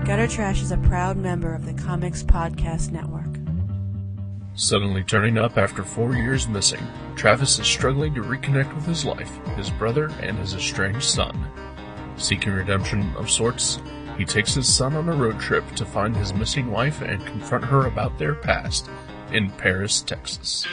Gutter Trash is a proud member of the Comics Podcast Network. Suddenly turning up after 4 years missing, Travis is struggling to reconnect with his life, his brother, and his estranged son. Seeking redemption of sorts, he takes his son on a road trip to find his missing wife and confront her about their past in Paris, Texas.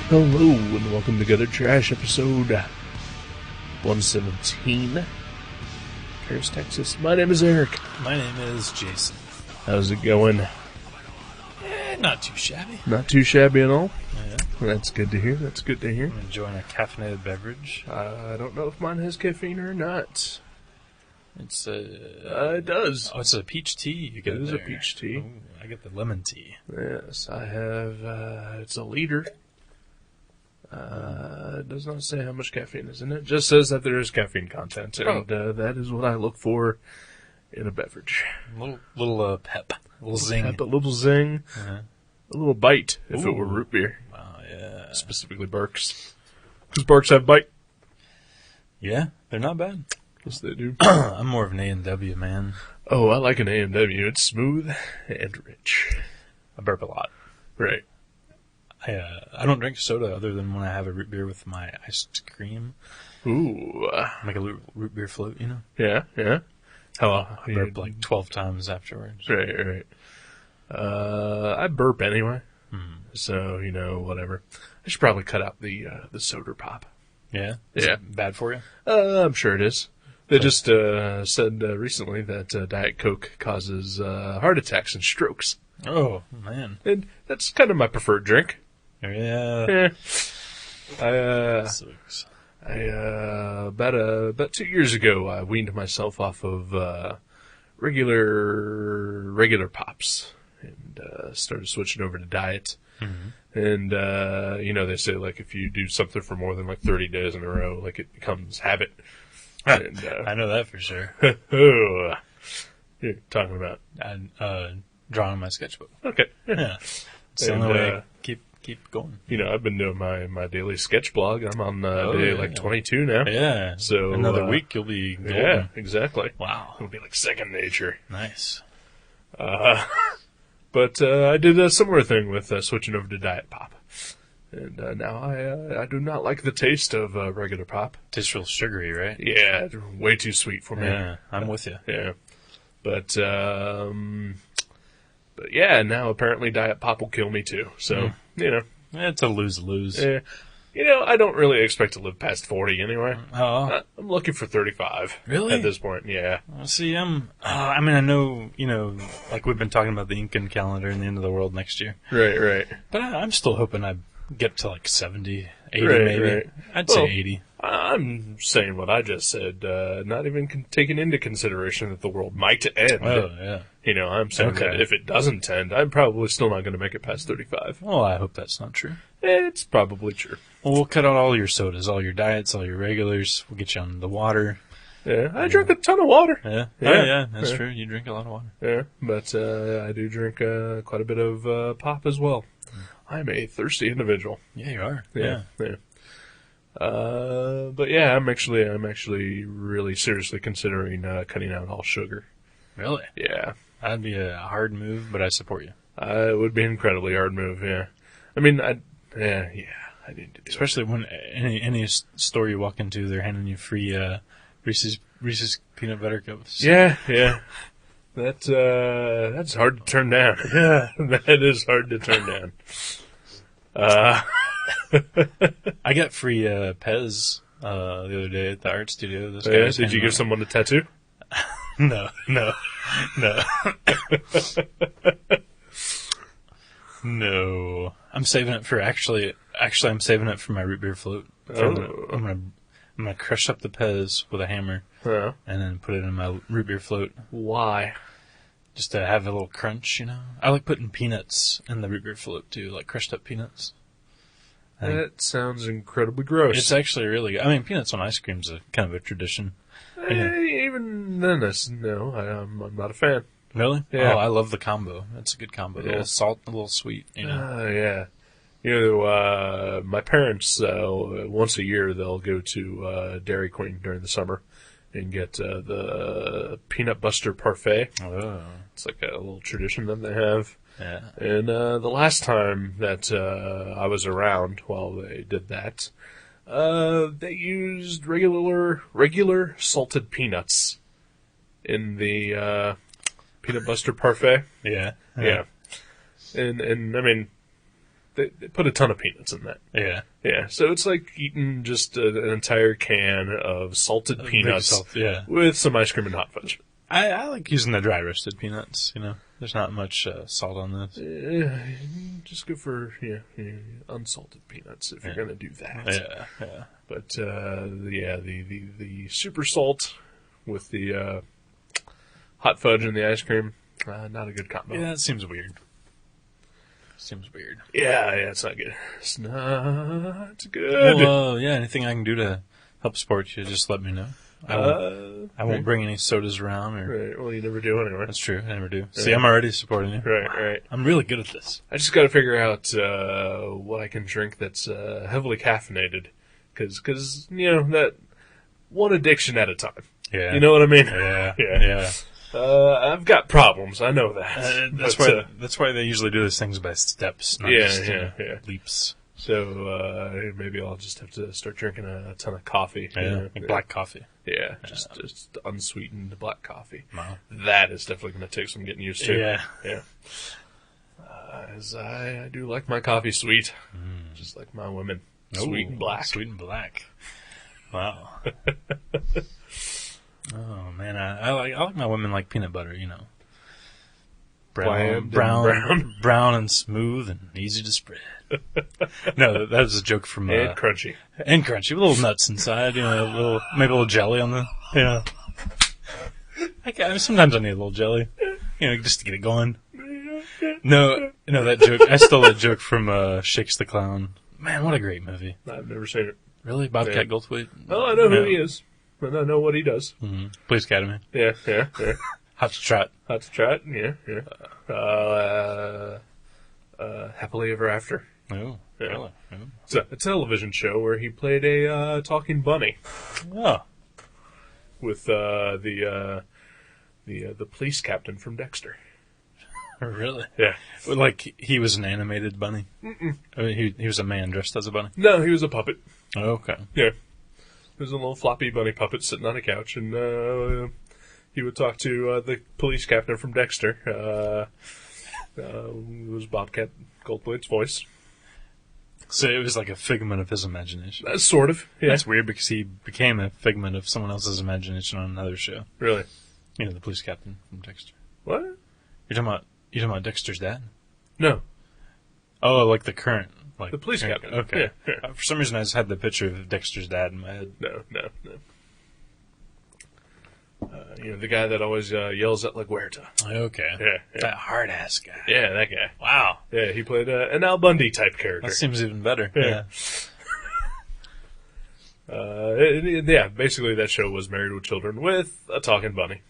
Hello, and welcome to Gutter Trash, episode 117, Paris, Texas. My name is Eric. My name is Jason. How's it going? Not too shabby. Not too shabby at all? Yeah. That's good to hear, that's good to hear. I'm enjoying a caffeinated beverage. I don't know if mine has caffeine or not. It's it does. Oh, it's a peach tea you get It is there. a peach tea. Ooh, I get the lemon tea. Yes, I have, it's a liter. It does not say how much caffeine is in it. It just says that there is caffeine content, and that is what I look for in a beverage. A little pep. A little zing. Pep, a little zing. Uh-huh. A little bite, if it Ooh. were root beer. Wow, yeah. Specifically Barks. Because Barks have bite. Yeah, they're not bad. Yes, they do. I'm more of an A&W man. Oh, I like an A&W. It's smooth and rich. I burp a lot. Right. I don't drink soda other than when I have a root beer with my iced cream. Ooh. Make a root beer float, you know? Yeah, yeah. Hello. I burp like 12 times afterwards. Right. I burp anyway. Hmm. So, whatever. I should probably cut out the soda pop. Yeah? Is Yeah. it bad for you? I'm sure it is. They just said recently that Diet Coke causes heart attacks and strokes. Oh, man. And that's kind of my preferred drink. Yeah. Sucks. About 2 years ago, I weaned myself off of regular pops and started switching over to diet. Mm-hmm. And they say like if you do something for more than like 30 days in a row, like it becomes habit. And, I know that for sure. You're talking about Drawing on my sketchbook. okay. Yeah. It's the only way to keep going. I've been doing my daily sketch blog. I'm on day like 22 now. Yeah. So another week you'll be golden. Yeah, exactly. Wow. It'll be like second nature. Nice. But I did a similar thing with switching over to Diet Pop. And now I do not like the taste of regular pop. Tastes real sugary, right? Yeah, way too sweet for me. Yeah, I'm with you. Yeah. But yeah, now apparently Diet Pop will kill me too. So, It's a lose-lose. Yeah. I don't really expect to live past 40 anyway. Oh. I'm looking for 35. Really? At this point, yeah. See, I know, like we've been talking about the Incan calendar and the end of the world next year. Right. But I'm still hoping I get to like 70, 80 Right, maybe. right. I'd Well, say 80. I'm saying what I just said, not even taking into consideration that the world might end. Oh, yeah. I'm saying Okay. that if it doesn't end, I'm probably still not going to make it past 35. Well, I hope that's not true. It's probably true. Well, we'll cut out all your sodas, all your diets, all your regulars. We'll get you on the water. Yeah, I drink a ton of water. Yeah. Yeah. Oh, yeah, that's Yeah. true. You drink a lot of water. Yeah, but I do drink quite a bit of pop as well. I'm a thirsty individual. Yeah, you are. Yeah. But yeah, I'm actually really seriously considering cutting out all sugar. Really? Yeah. That'd be a hard move, but I support you. It would be an incredibly hard move, yeah. I mean, I need to do Especially when any store you walk into, they're handing you free Reese's peanut butter cups. it. Yeah. That's hard to turn down. Yeah, that is hard to turn down. I got free Pez the other day at the art studio. Those Yeah, guys did you handed give someone a tattoo? No. No. I'm saving it for actually I'm saving it for my root beer float. I'm I'm going to crush up the Pez with a hammer Huh? and then put it in my root beer float Why? just to have a little crunch, you know? I like putting peanuts in the root beer float, too, like crushed up peanuts. I think That sounds incredibly gross. it's actually really good. I mean, peanuts on ice cream's a kind of a tradition. Even then, I'm not a fan. Really? Yeah. Oh, I love the combo. That's a good combo. A Yeah. little salt, a little sweet, you know? Yeah. My parents, once a year, they'll go to Dairy Queen during the summer and get the Peanut Buster Parfait. Oh, It's like a little tradition that they have. yeah. And the last time that I was around while they did that, they used regular salted peanuts in the Peanut Buster Parfait. Yeah. Yeah. And I mean, they put a ton of peanuts in that. Yeah. Yeah, so it's like eating just an entire can of salted Big peanuts salt, yeah. with some ice cream and hot fudge. I like using the dry roasted peanuts, you know? There's not much salt on this. Just go for unsalted peanuts if you're Yeah. gonna do that. Yeah. But the super salt with the hot fudge and the ice cream, not a good combo. Yeah, that seems weird. Yeah, it's not good. It's not good. Well, yeah, anything I can do to help support you, just let me know. I won't bring any sodas around. Right. Well, you never do anyway. That's true, I never do. See, I'm already supporting you. Right. I'm really good at this. I just got to figure out what I can drink that's heavily caffeinated, because that one addiction at a time. Yeah. You know what I mean? Yeah. I've got problems. I know that. That's why they usually do these things by steps, not Yeah, just yeah. leaps. So maybe I'll just have to start drinking a ton of coffee. Like black coffee. Yeah, just unsweetened black coffee. Wow. That is definitely going to take some getting used to. Yeah. As I do like my coffee sweet, just like my women, sweet and black. Sweet and black. Wow. Oh man, I like my women like peanut butter, you know. Bland and brown and smooth and easy to spread. No, that was a joke from And crunchy. and crunchy, with little nuts inside, you know, maybe a little jelly on the, you know. Sometimes I need a little jelly, you know, just to get it going. No, that joke. I stole that joke from Shakes the Clown. Man, what a great movie! I've never seen it. Really, Bobcat Yeah. Goldthwait. Well, I know who he is, but I know what he does. Mm-hmm. Police Academy. Yeah. Hot to Trot. Hot to Trot, yeah. Happily Ever After. Oh, Yeah. really? Oh. It's a television show where he played a talking bunny Oh, with the police captain from Dexter. really? Yeah. Well, like he was an animated bunny. I mean, he was a man dressed as a bunny. No, he was a puppet. Oh, okay. Yeah. He was a little floppy bunny puppet sitting on a couch, and he would talk to the police captain from Dexter. It was Bobcat Goldthwait's voice. So it was like a figment of his imagination. Sort of. Yeah. That's weird because he became a figment of someone else's imagination on another show. Really. You know, the police captain from Dexter. What? You're talking about Dexter's dad? No. Oh, like the current, like The police current- captain. Okay. Yeah. For some reason, I just had the picture of Dexter's dad in my head. No. The guy that always yells at LaGuerta. Okay. Yeah. That hard ass guy. Yeah, that guy. Wow. Yeah, he played an Al Bundy type character. That seems even better. Yeah. Yeah. Basically that show was Married with Children with a talking bunny.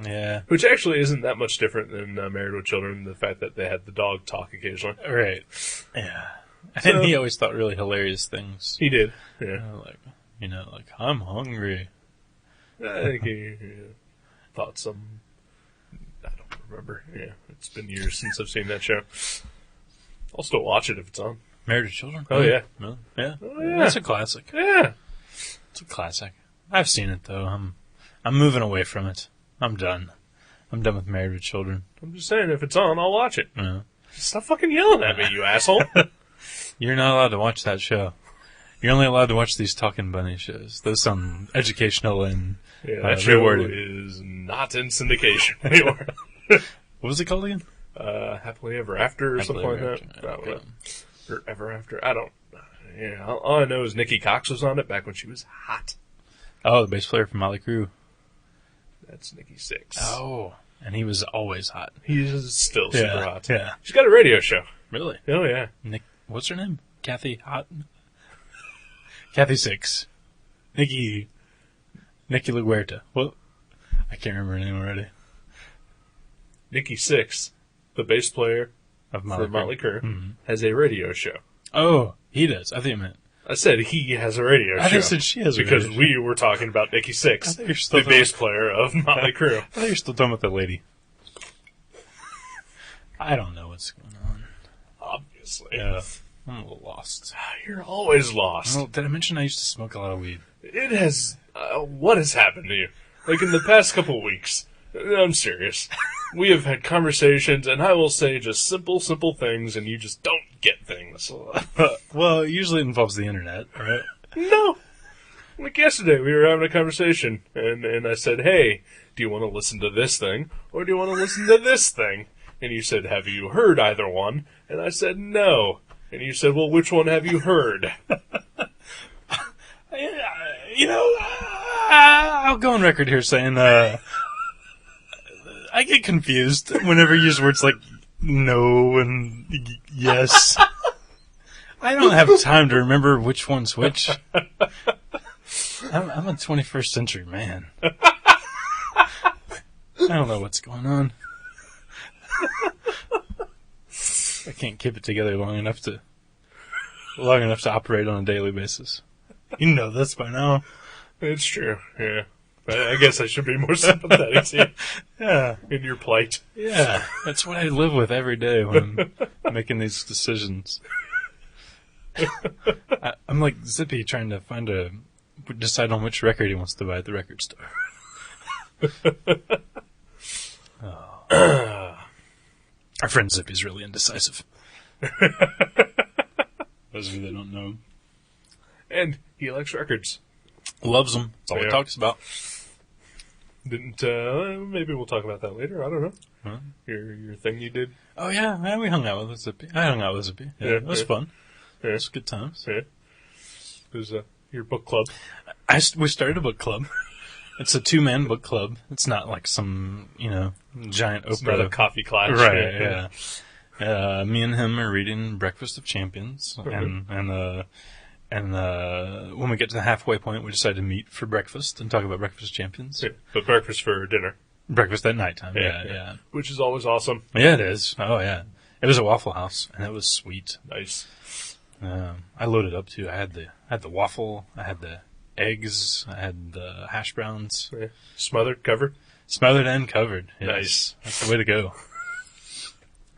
Yeah. Which actually isn't that much different than Married with Children, the fact that they had the dog talk occasionally. Right. Yeah. So- And he always thought really hilarious things. He did, yeah. Like I'm hungry. I think he thought some... I don't remember. Yeah, it's been years since I've seen that show. I'll still watch it if it's on. Married with Children? Oh, yeah. Really? Yeah. Oh, yeah. That's a classic. Yeah. It's a classic. I've seen it though. I'm moving away from it. I'm done. I'm done with Married with Children. I'm just saying, if it's on, I'll watch it. Yeah. Stop fucking yelling at me, you asshole. You're not allowed to watch that show. You're only allowed to watch these talking bunny shows. Those sound educational and Yeah, that show rewarding. is not in syndication anymore. What was it called again? Happily Ever After or Happily something Ever like that. After. I don't know. Okay. Or Ever After. I don't Yeah, all I know is Nikki Cox was on it back when she was hot. Oh, the bass player from Motley Crue. That's Nikki Sixx. Oh, and he was always hot. He's still super hot. Yeah. She's got a radio show. Really? Oh, yeah. What's her name? Kathy Sixx. Nikki LaGuerta. Well, I can't remember her name already. Nikki Sixx, the bass player Of for Motley Crue, Mm-hmm. has a radio show. Oh, he does. I think you meant. I said he has a radio show. I think said she has a because radio we were talking about Nikki I Sixx, thought you were still the bass player of Motley Crue. I thought you were still talking about that lady. I don't know what's going on. Obviously. Yeah. I'm a little lost. You're always lost. Well, did I mention I used to smoke a lot of weed? It has... what has happened to you? Like, in the past couple of weeks. I'm serious. We have had conversations, and I will say just simple things, and you just don't get things. Well, usually it involves the internet, right? No. Like yesterday, we were having a conversation, and I said, hey, do you want to listen to this thing, or do you want to listen to this thing? And you said, have you heard either one? And I said, no. And you said, well, which one have you heard? You know, I'll go on record here saying I get confused whenever you use words like no and yes. I don't have time to remember which one's which. I'm a 21st century man. I don't know what's going on. I can't keep it together long enough to operate on a daily basis. You know this by now. It's true, yeah. I guess I should be more sympathetic to you Yeah. in your plight. Yeah. That's what I live with every day when I'm making these decisions. I'm like Zippy trying to decide on which record he wants to buy at the record store. Our friend Zippy's really indecisive. Those of you that don't know him. And he likes records. Loves them. That's all he Yeah. talks about. Maybe we'll talk about that later. I don't know. Huh? Your thing you did. Oh, yeah. We hung out with Zippy. I hung out with Zippy. Yeah, Yeah, it was yeah. fun. Yeah. It was good times. Yeah. It was your book club. We started a book club. It's a 2-man book club. It's not like some, giant It's not a Oprah. coffee class. Right, yeah. Me and him are reading Breakfast of Champions, and when we get to the halfway point, we decide to meet for breakfast and talk about Breakfast of Champions. Yeah, but breakfast for dinner. Breakfast at nighttime, Yeah, yeah. Which is always awesome. Yeah, it is. Oh, yeah. It was a Waffle House, and it was sweet. Nice. I loaded up, too. I had the waffle, I had the eggs, I had the hash browns. Yeah. Smothered, covered. Smothered and covered. Yes. Nice. That's the way to go.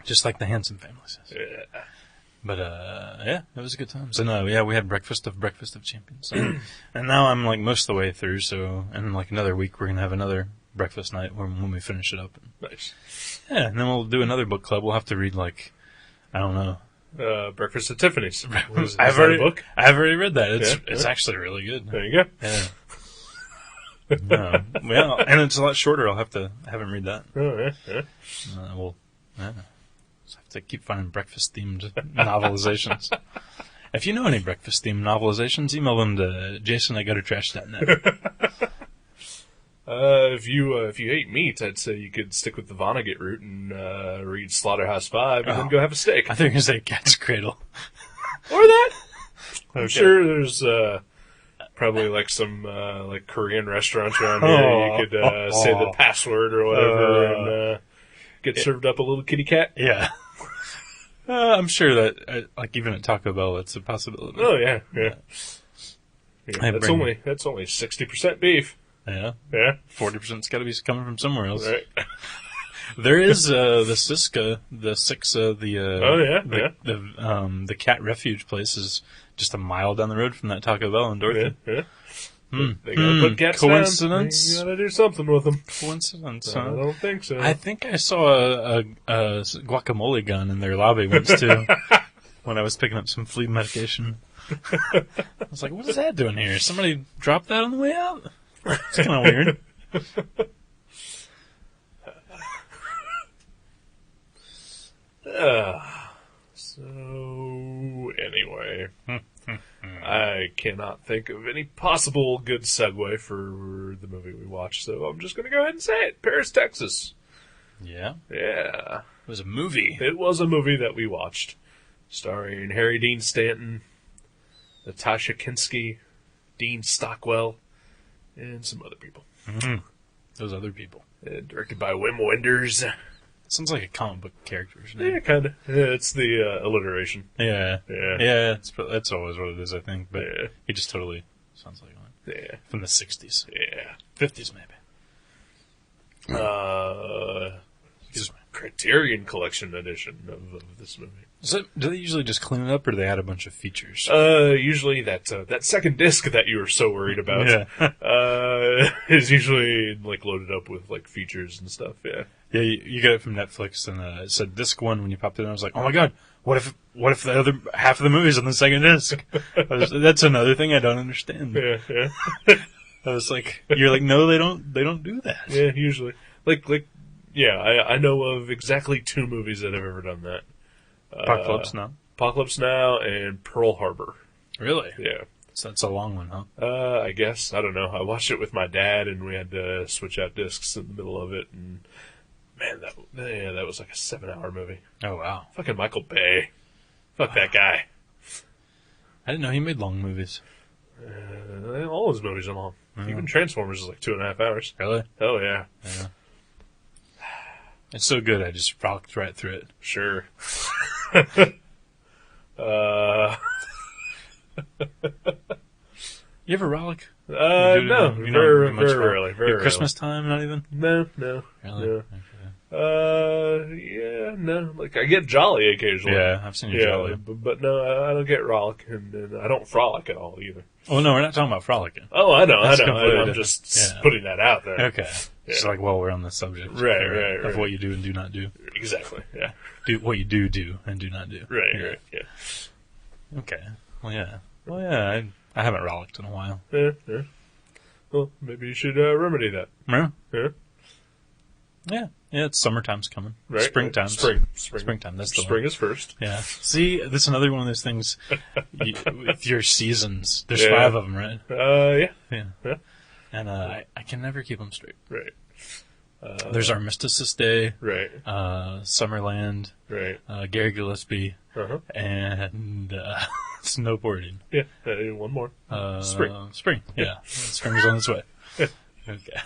Just like the Hanson family says. Yeah. But, yeah, it was a good time. So, no, yeah, we had Breakfast of Champions. And now I'm, most of the way through, so in, another week we're going to have another breakfast night when we finish it up. Nice. Yeah, and then we'll do another book club. We'll have to read, I don't know. Breakfast at Tiffany's. Is I've that already, a book? I've already read that. It's Yeah. actually really good. There you go. Yeah. Well, and it's a lot shorter. I'll have to have him read that. Oh, yeah, yeah. Just have to keep finding breakfast-themed novelizations. If you know any breakfast-themed novelizations, email them to jason@guttertrash.net. If you hate meat, I'd say you could stick with the Vonnegut route and read Slaughterhouse-Five and then go have a steak. I think you're going to say Cat's Cradle. Or that. I'm Okay. sure there's probably some Korean restaurants around here. You could say the password or whatever and get served up a little kitty cat. Yeah. I'm sure that, even at Taco Bell, it's a possibility. Oh yeah, yeah. I That's bring- only 60% beef. Yeah. Yeah, 40%'s got to be coming from somewhere else. right. There is the Siska, the cat refuge place is just a mile down the road from that Taco Bell in Yeah, Dorothy. yeah. They gotta put cats Coincidence? down. You gotta do something with them. Coincidence, I huh? don't think so. I think I saw a guacamole gun in their lobby once too, when I was picking up some flea medication. I was like, "What is that doing here? Somebody dropped that on the way out? It's kind of weird." So anyway, I cannot think of any possible good segue for the movie we watched, so I'm just going to go ahead and say it. Paris, Texas. Yeah? Yeah. It was a movie. It was a movie that we watched, starring Harry Dean Stanton, Natasha Kinski, Dean Stockwell, and some other people. Mm-hmm. Those other people. Directed by Wim Wenders. Sounds like a comic book character's name. Yeah, kind of. Yeah, it's the alliteration. Yeah. Yeah. Yeah, that's always what it is, I think. But Yeah. he just totally sounds like one. Yeah. From the 60s. Yeah. 50s, maybe. Just Criterion Collection edition of this movie. So, do they usually just clean it up, or do they add a bunch of features? Usually that second disc that you were so worried about, is usually like loaded up with like features and stuff. Yeah. Yeah, you get it from Netflix, and it said disc 1 when you popped it in. I was like, oh my god, what if the other half of the movie's on the second disc? That's another thing I don't understand. Yeah. Yeah. I was like, you're like, no, they don't do that. Yeah. Usually, yeah, I know of exactly 2 movies that have ever done that. Apocalypse Now. Apocalypse Now and Pearl Harbor. Really? Yeah. So that's a long one, huh? I guess. I don't know. I watched it with my dad, and we had to switch out discs in the middle of it, and man, that was like a 7-hour movie. Oh, wow. Fucking Michael Bay. Fuck that guy. I didn't know he made long movies. All his movies are long. Even Transformers is like 2.5 hours. Really? Oh, yeah. Yeah. It's so good, I just rocked right through it. Sure. You ever rollick? No. Very rarely. Your Christmas time, not even? No. Really? No. Okay. Yeah, no. Like, I get jolly occasionally. Yeah, I've seen you jolly. But no, I don't get rollick, and I don't frolic at all either. Oh, no, we're not talking about frolicking. Oh, I know. That's I'm completely just putting that out there. Okay. It's like, well, we're on the subject. Right. Of what you do and do not do. Exactly, yeah. Do what you do and do not do. Right, yeah. Okay. Well, yeah. I haven't rollicked in a while. Yeah. Well, maybe you should remedy that. Yeah. Yeah. Yeah, it's summertime's coming. Right. Springtime. Springtime. That's the Spring one. is first. Yeah. See, this is another one of those things with your seasons. There's 5 of them, right? Yeah. Yeah. And I can never keep them straight. Right. There's Armistice Day. Right. Summerland. Right. Gary Gillespie. Uh-huh. And snowboarding. Yeah. One more. Spring. Yeah. Spring's on its way. Okay.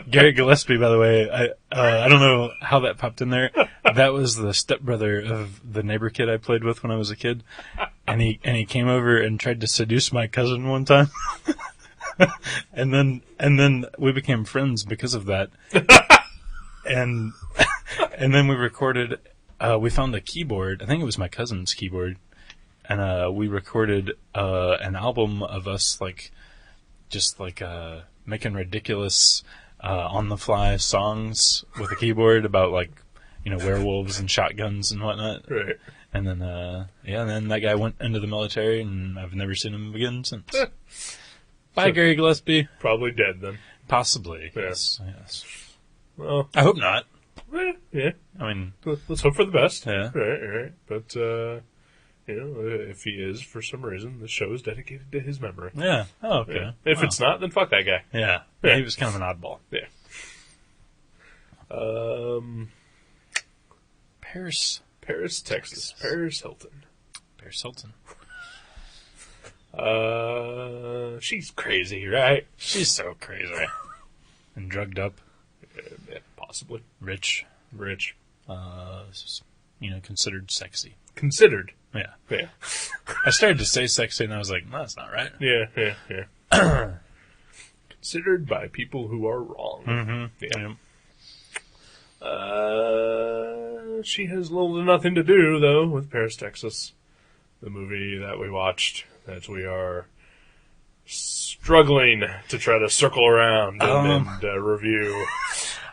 Gary Gillespie, by the way, I don't know how that popped in there. That was the stepbrother of the neighbor kid I played with when I was a kid, and he came over and tried to seduce my cousin one time, and then we became friends because of that, and then we recorded. We found a keyboard. I think it was my cousin's keyboard, and we recorded an album of us making ridiculous on-the-fly songs with a keyboard about werewolves and shotguns and whatnot. Right. And then and then that guy went into the military, and I've never seen him again since. Bye, Gary Gillespie. Probably dead then. Possibly. Yeah. Yes. Well, I hope not. Yeah. I mean, let's hope for the best. Yeah. Right. But if he is, for some reason, the show is dedicated to his memory. Yeah. Oh, okay. Yeah. If it's not, then fuck that guy. Yeah. Yeah. He was kind of an oddball. Yeah. Paris, Texas. Paris Hilton. Paris Hilton. She's crazy, right? She's so crazy. And drugged up. Yeah, possibly. Rich. Considered sexy. Considered. Yeah. Yeah. I started to say sexy, and I was like, no, that's not right. Yeah. Considered by people who are wrong. Mm-hmm. Yeah. She has little to nothing to do, though, with Paris, Texas. The movie that we watched, that we are struggling to try to circle around and review.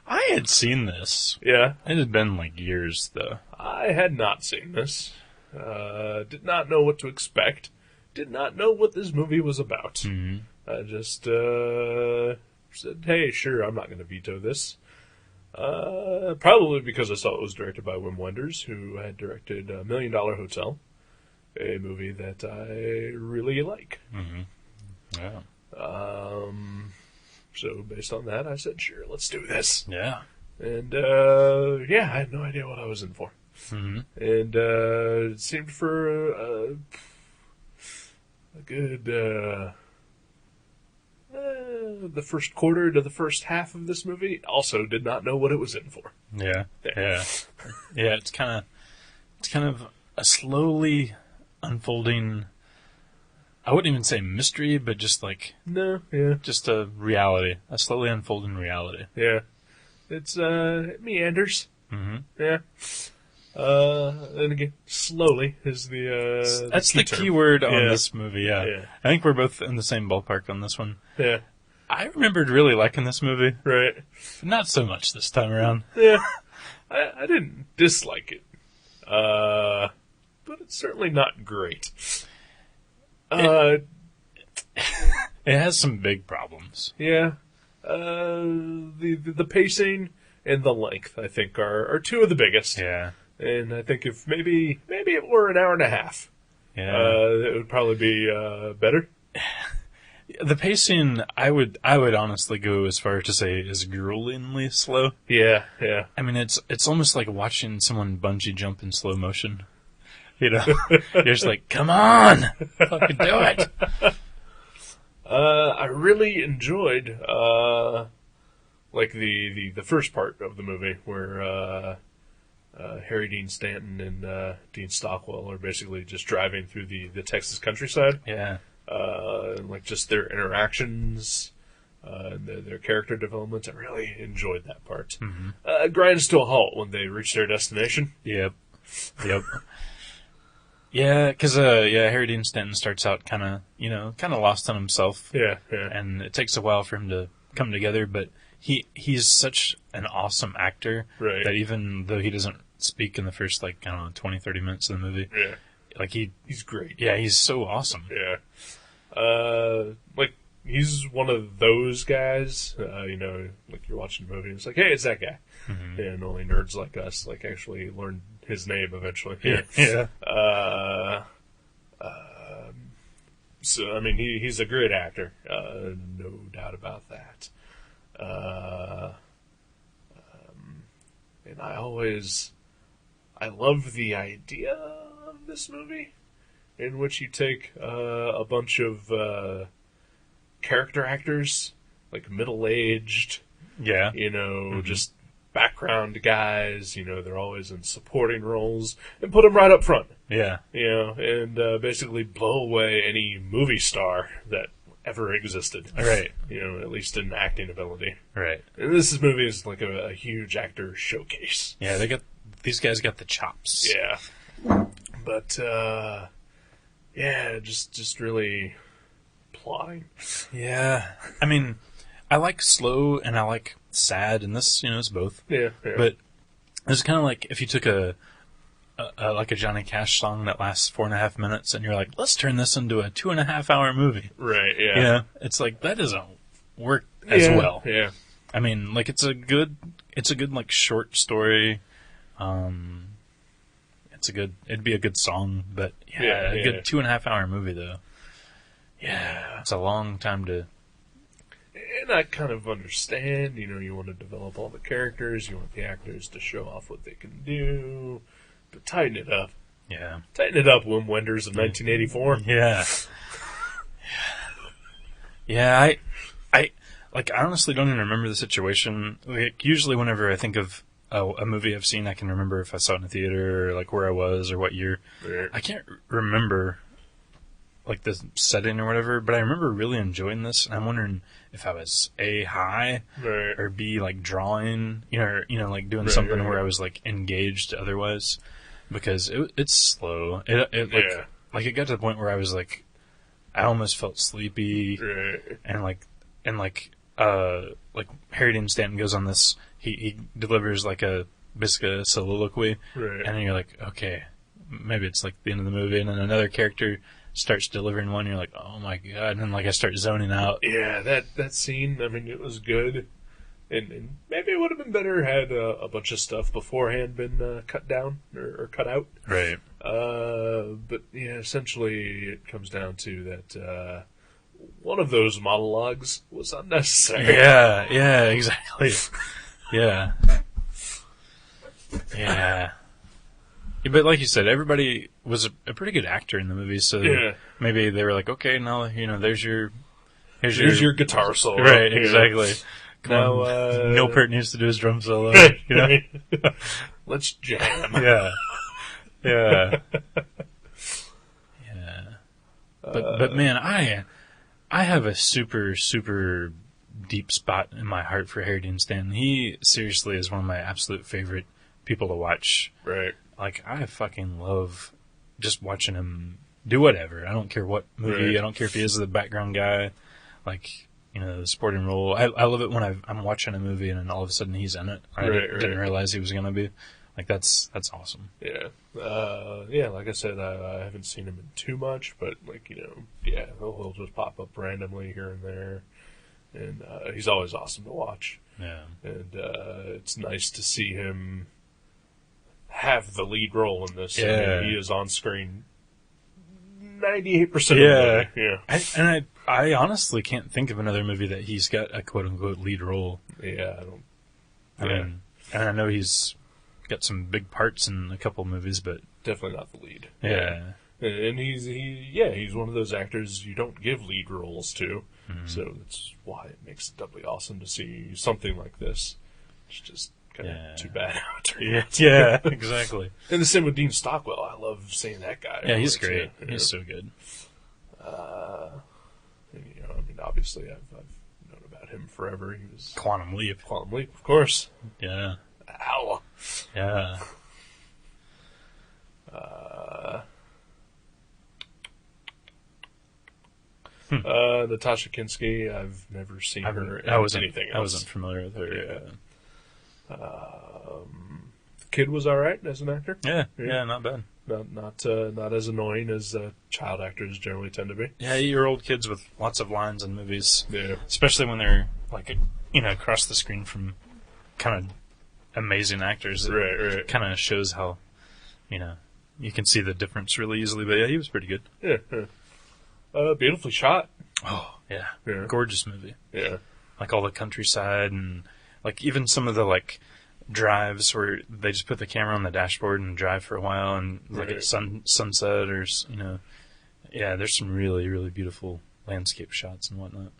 I had seen this. Yeah. It had been years, though. I had not seen this. Did not know what to expect. Did not know what this movie was about. Mm-hmm. I just said, hey, sure, I'm not going to veto this. Probably because I saw it was directed by Wim Wenders, who had directed $1 Million Hotel a movie that I really like. Mm-hmm. Yeah. So based on that, I said, sure, let's do this. Yeah. And, I had no idea what I was in for. Mm-hmm. And, it seemed for a good, the first quarter to the first half of this movie, also did not know what it was in for. Yeah. Yeah. Yeah, it's kind of a slowly unfolding, I wouldn't even say mystery, but just like, No, yeah. just a reality, a slowly unfolding reality. Yeah. It's, it meanders. Mm-hmm. Yeah. And again, slowly is the That's the term. key word on Yeah. this movie, yeah. Yeah. I think we're both in the same ballpark on this one. Yeah. I remembered really liking this movie. Right. Not so much this time around. Yeah. I didn't dislike it. But it's certainly not great. It has some big problems. Yeah. The pacing and the length, I think, are two of the biggest. Yeah. And I think if maybe it were an hour and a half, Yeah. it would probably be better. The pacing, I would honestly go as far as to say is gruelingly slow. Yeah, yeah. I mean, it's almost like watching someone bungee jump in slow motion. You know, you're just like, come on, fucking do it. I really enjoyed like the first part of the movie where Harry Dean Stanton and Dean Stockwell are basically just driving through the Texas countryside. Yeah. And like just their interactions, and their character development. I really enjoyed that part. Mm-hmm. Grinds to a halt when they reach their destination. Yep. Yeah, because Harry Dean Stanton starts out kind of lost on himself. Yeah, yeah. And it takes a while for him to come together, but he's such an awesome actor Right. that even though he doesn't speak in the first 20, 30 minutes of the movie, Yeah. like He's great. yeah, he's so awesome. Yeah. Like, he's one of those guys, like you're watching a movie and it's like, hey, it's that guy. Mm-hmm. And only nerds like us, actually learn his name eventually. Yeah. So, I mean, he's a great actor. No doubt about that. And I love the idea of this movie, in which you take a bunch of character actors, like middle-aged, Yeah. just background guys, they're always in supporting roles, and put them right up front, Yeah. and basically blow away any movie star that ever existed. Right. At least in acting ability. Right. And this movie is like a huge actor showcase. Yeah, these guys got the chops. Yeah. But, just really plotting. Yeah. I mean, I like slow and I like sad, and this, is both. Yeah, yeah. But it's kind of like if you took a Johnny Cash song that lasts 4.5 minutes, and you're like, let's turn this into a 2.5-hour movie. Right, yeah. It's like that doesn't work as well. Yeah. I mean, it's a good short story. It'd be a good song, but a good 2.5-hour movie though. Yeah, it's a long time to. And I kind of understand, you want to develop all the characters, you want the actors to show off what they can do, but tighten it up. Yeah. Tighten it up, Wim Wenders of 1984. Yeah. Yeah, I honestly don't even remember the situation. Usually whenever I think of a movie I've seen, I can remember if I saw it in a theater, or where I was, or what year. Right. I can't remember the setting or whatever, but I remember really enjoying this, and I'm wondering if I was A, high, Right. or B, drawing, doing Right, something right, where I right. was engaged otherwise, because it's slow. It it got to the point where I was I almost felt sleepy, Right. and Harry Dean Stanton goes on this, he delivers basically a soliloquy, Right. and then you're like, okay, maybe it's the end of the movie, and then another character starts delivering one, and you're like, oh my god, and then I start zoning out. Yeah, that scene, I mean, it was good, And maybe it would have been better had a bunch of stuff beforehand been cut down or cut out. Right. But yeah, essentially it comes down to that one of those monologues was unnecessary. Yeah, exactly. Yeah. Yeah. But like you said, everybody was a pretty good actor in the movie, so maybe they were like, okay, now, here's your guitar solo. Right, exactly. Now, Neil Peart needs to do his drum solo. Let's jam. Yeah. Yeah. Yeah. But man, I have a super, super deep spot in my heart for Harry Dean Stanton. He seriously is one of my absolute favorite people to watch. Right. Like, I fucking love just watching him do whatever. I don't care what movie. Right. I don't care if he is the background guy. Like, the supporting role. I love it when I'm watching a movie and then all of a sudden he's in it. I didn't realize he was going to be. Like, that's awesome. Yeah. Like I said, I haven't seen him in too much, but, he'll just pop up randomly here and there. And he's always awesome to watch. Yeah. And it's nice to see him have the lead role in this. Yeah. I mean, he is on screen 98% of the movie. Yeah. I honestly can't think of another movie that he's got a quote-unquote lead role. Yeah, I don't... I mean, and I know he's got some big parts in a couple movies, but... Definitely not the lead. Yeah. And he's one of those actors you don't give lead roles to. Mm-hmm. So that's why it makes it doubly awesome to see something like this. It's just kind of too bad how it turned out. Yeah, exactly. And the same with Dean Stockwell. I love seeing that guy. Yeah, he's great. He's so good. Obviously I've known about him forever. He was Quantum Leap, of course. Yeah. Ow. Yeah. Natasha Kinski, I've never seen her in anything else. I wasn't familiar with her. Yeah. The kid was alright as an actor. Yeah, not bad. Not as annoying as child actors generally tend to be. Yeah, 8-year-old kids with lots of lines in movies. Yeah. Especially when they're, across the screen from kind of amazing actors. Right. Kind of shows how, you can see the difference really easily. But yeah, he was pretty good. Yeah. Beautifully shot. Oh, yeah. Yeah. Gorgeous movie. Yeah. Like all the countryside and, even some of the, drives where they just put the camera on the dashboard and drive for a while and at sunset or there's some really, really beautiful landscape shots and whatnot.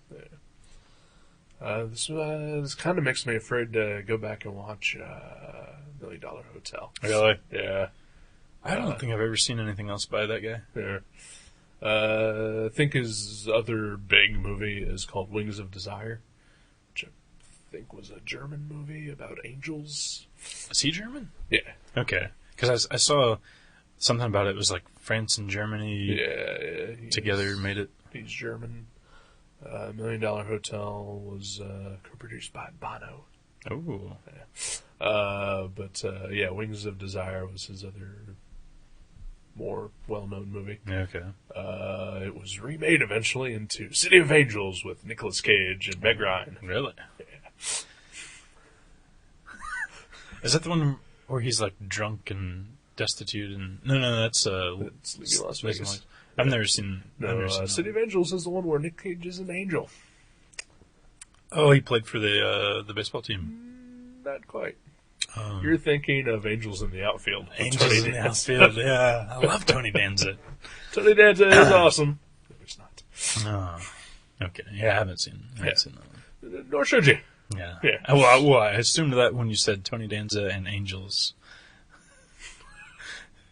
This kind of makes me afraid to go back and watch $1 Million Hotel. Really? Yeah. I don't think I've ever seen anything else by that guy. Yeah. I think his other big movie is called Wings of Desire, which I think was a German movie about angels. Is he German? Yeah. Okay. Because I saw something about it. It was France and Germany together made it. He's German. $1 Million Hotel was co-produced by Bono. Oh. Yeah. Wings of Desire was his other more well-known movie. Okay. It was remade eventually into City of Angels with Nicolas Cage and Meg Ryan. Really? Yeah. Is that the one where he's drunk and destitute and... No, that's it's Leaving Las Vegas. I've never seen... City of Angels is the one where Nick Cage is an angel. Oh, he played for the baseball team. Not quite. You're thinking of Angels in the Outfield. Angels in the Outfield, yeah. I love Tony Danza. Tony Danza is awesome. No, he's not. Oh. Okay. Yeah, I haven't seen that one. Nor should you. Yeah. Yeah. Well, I assumed that when you said Tony Danza and Angels.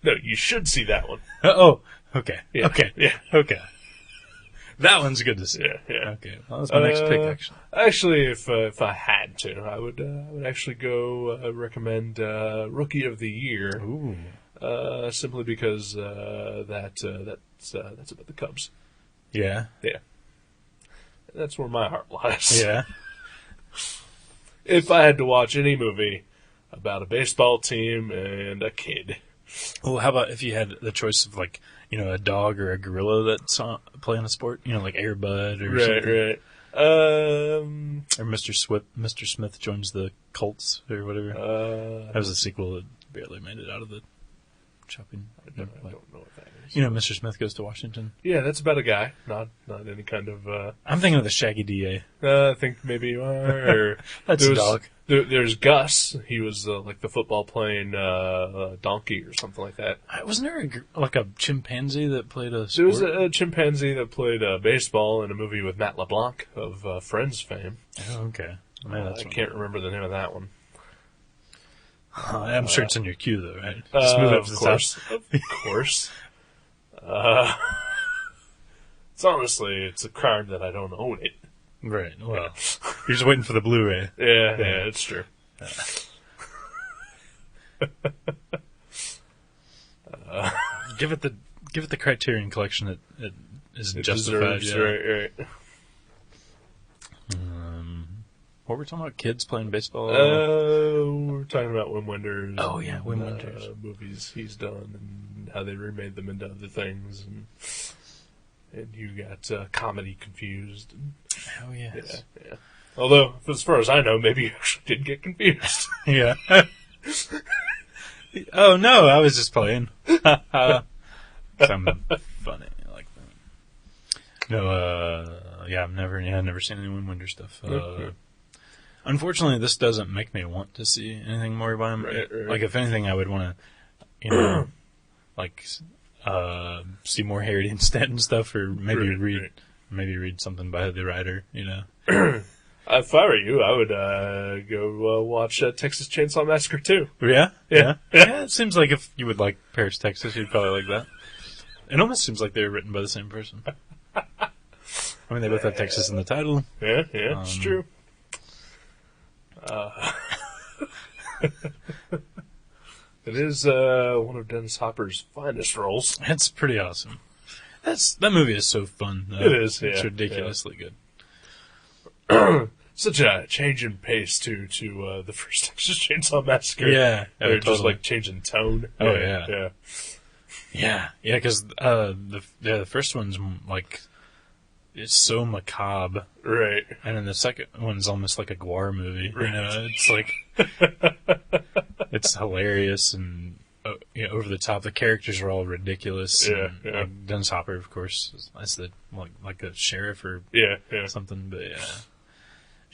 No, you should see that one. Oh, okay. Yeah. Okay. Yeah. Okay. That one's good to see. Yeah. Okay. Well, that's my next pick, actually. Actually, if I had to, I would actually go recommend Rookie of the Year. Ooh. Simply because that's about the Cubs. Yeah. Yeah. That's where my heart lies. Yeah. If I had to watch any movie about a baseball team and a kid, Well, how about if you had the choice of like, a dog or a gorilla that's playing a sport? Like Air Bud or something. Right. Or Mr. Smith joins the Colts or whatever. That was a sequel that barely made it out of the shopping. I don't know what that is. Mr. Smith Goes to Washington. Yeah, that's about a guy, not any kind of. I'm thinking of the Shaggy DA. I think maybe you are. Or That's a dog. There's Gus. He was like the football playing donkey or something like that. Wasn't there a chimpanzee that played a sport? There was a chimpanzee that played baseball in a movie with Matt LeBlanc of Friends fame. Oh, okay. I can't remember the name of that one. I'm sure it's in your queue, though, right? Just move it to the top. Of course. It's a card that I don't own it. Right. Well, you're just waiting for the Blu-ray. Yeah, it's true. Give it the Criterion Collection that is justified. Deserves, yeah. Right. What were we talking about? Kids playing baseball? We're talking about Wim Wenders. Oh, yeah, Wim Wenders. Movies he's done and how they remade them into other things. And you got Comedy Confused. Oh, yes. Yeah. Although, as far as I know, maybe you actually did get confused. Yeah. Oh, no, I was just playing. Something funny like that. No, I've never seen any Wim Wenders stuff. Unfortunately, this doesn't make me want to see anything more by him. Right. Like, if anything, I would want to, see more Harry Dean Stanton stuff, or maybe read something by the writer. If I were you, I would go watch Texas Chainsaw Massacre 2. Yeah. It seems like if you would like Paris, Texas, you'd probably like that. It almost seems like they were written by the same person. I mean, they both have Texas in the title. Yeah, it's true. It is one of Dennis Hopper's finest roles. It's pretty awesome. That movie is so fun. It is, yeah. It's ridiculously good. Such a change in pace to the first Texas Chainsaw Massacre. Yeah. They're just totally. like changing tone. Oh, yeah. Yeah. Yeah, because the first one's like, it's so macabre. Right. And then the second one's almost like a Guar movie. Right. It's like, it's hilarious and over the top. The characters are all ridiculous. Yeah, and, like, Dennis Hopper, of course, that's the like a sheriff or something. But yeah,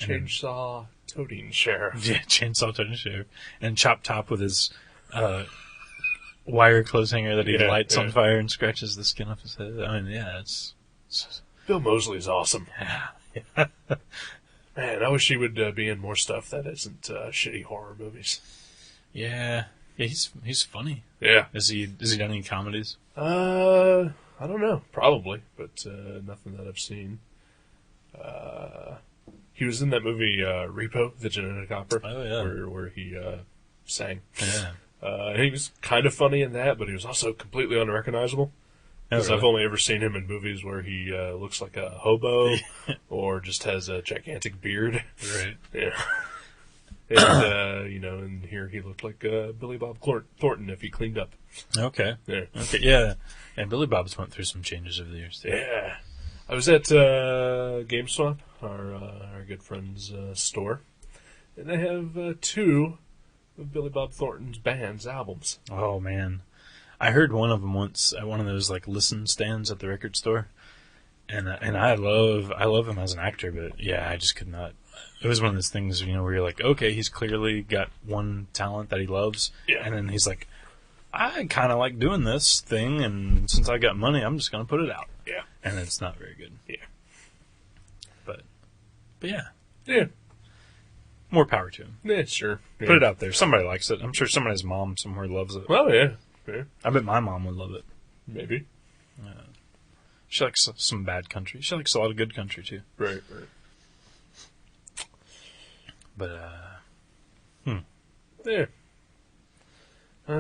Chainsaw toting sheriff. Yeah, chainsaw toting sheriff, and Chop Top with his wire clothes hanger that he lights on fire and scratches the skin off his head. I mean, it's Bill Moseley's awesome. Yeah. Man, I wish he would be in more stuff that isn't shitty horror movies. Yeah, he's funny. Yeah. Has he done any comedies? I don't know. Probably, but nothing that I've seen. He was in that movie Repo, the Genetic Opera. Oh, yeah. Where he sang. Yeah. He was kind of funny in that, but he was also completely unrecognizable. Because I've only ever seen him in movies where he looks like a hobo or just has a gigantic beard. Right. Yeah. And, and here he looked like Billy Bob Thornton if he cleaned up. Okay. Yeah. Okay. Yeah. And Billy Bob's went through some changes over the years, too. Yeah. I was at GameStop, our good friend's store, and they have two of Billy Bob Thornton's band's albums. Oh, man. I heard one of them once at one of those like listen stands at the record store, and I love him as an actor, but yeah, I just could not. It was one of those things, where you're like, okay, he's clearly got one talent that he loves, and then he's like, I kind of like doing this thing, and since I got money, I'm just gonna put it out. Yeah, and it's not very good. Yeah, but yeah, more power to him. Yeah, sure. Yeah. Put it out there. Somebody likes it. I'm sure somebody's mom somewhere loves it. Well, yeah. I bet my mom would love it. Maybe. She likes some bad country. She likes a lot of good country, too. Right. But, Yeah. I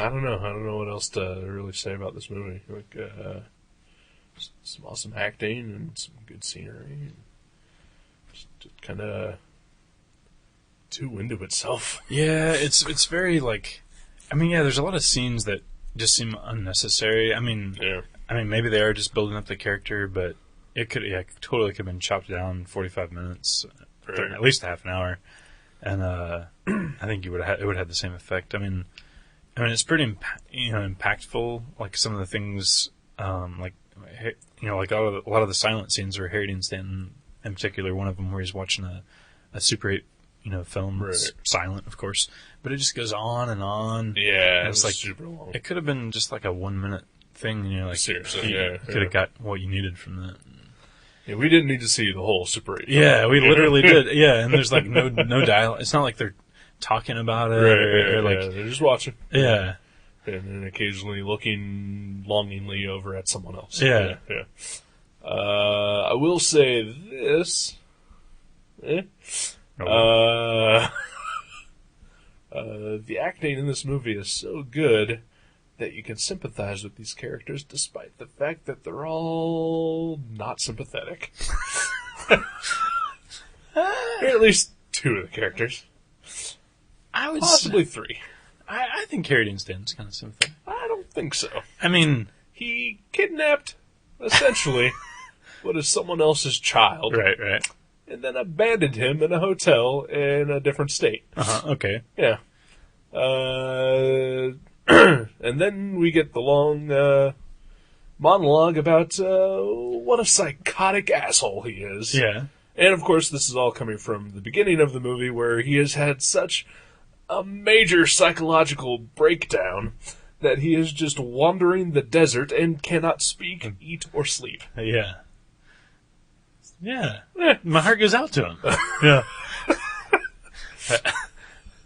don't know. I don't know what else to really say about this movie. Like, some awesome acting and some good scenery. And just kind of too into itself. Yeah, it's very, like... I mean, yeah, there's a lot of scenes that just seem unnecessary. I mean, maybe they are just building up the character, but it totally could have been chopped down 45 minutes, at least half an hour, and I think it would have had the same effect. I mean, it's pretty impactful. Like some of the things, like like a lot of the silent scenes where Harry Dean Stanton, in particular, one of them where he's watching a Super 8 film. It's silent, of course, but it just goes on and on. Yeah, it's like super long. It could have been just like a 1 minute thing. Like seriously, you could have got what you needed from that. Yeah, we didn't need to see the whole Super 8. Yeah, we literally did. Yeah, and there's like no dialogue. It's not like they're talking about it or like they're just watching. Yeah, and then occasionally looking longingly over at someone else. Yeah. I will say this. The acting in this movie is so good that you can sympathize with these characters despite the fact that they're all not sympathetic. Or at least two of the characters. I would possibly three. I think Harry Dean Stanton's kind of sympathetic. I don't think so. I mean, he kidnapped, essentially, what is someone else's child. Right. And then abandoned him in a hotel in a different state. Okay. Yeah. And then we get the long monologue about what a psychotic asshole he is. Yeah. And, of course, this is all coming from the beginning of the movie where he has had such a major psychological breakdown that he is just wandering the desert and cannot speak, eat, or sleep. Yeah. My heart goes out to him. Yeah.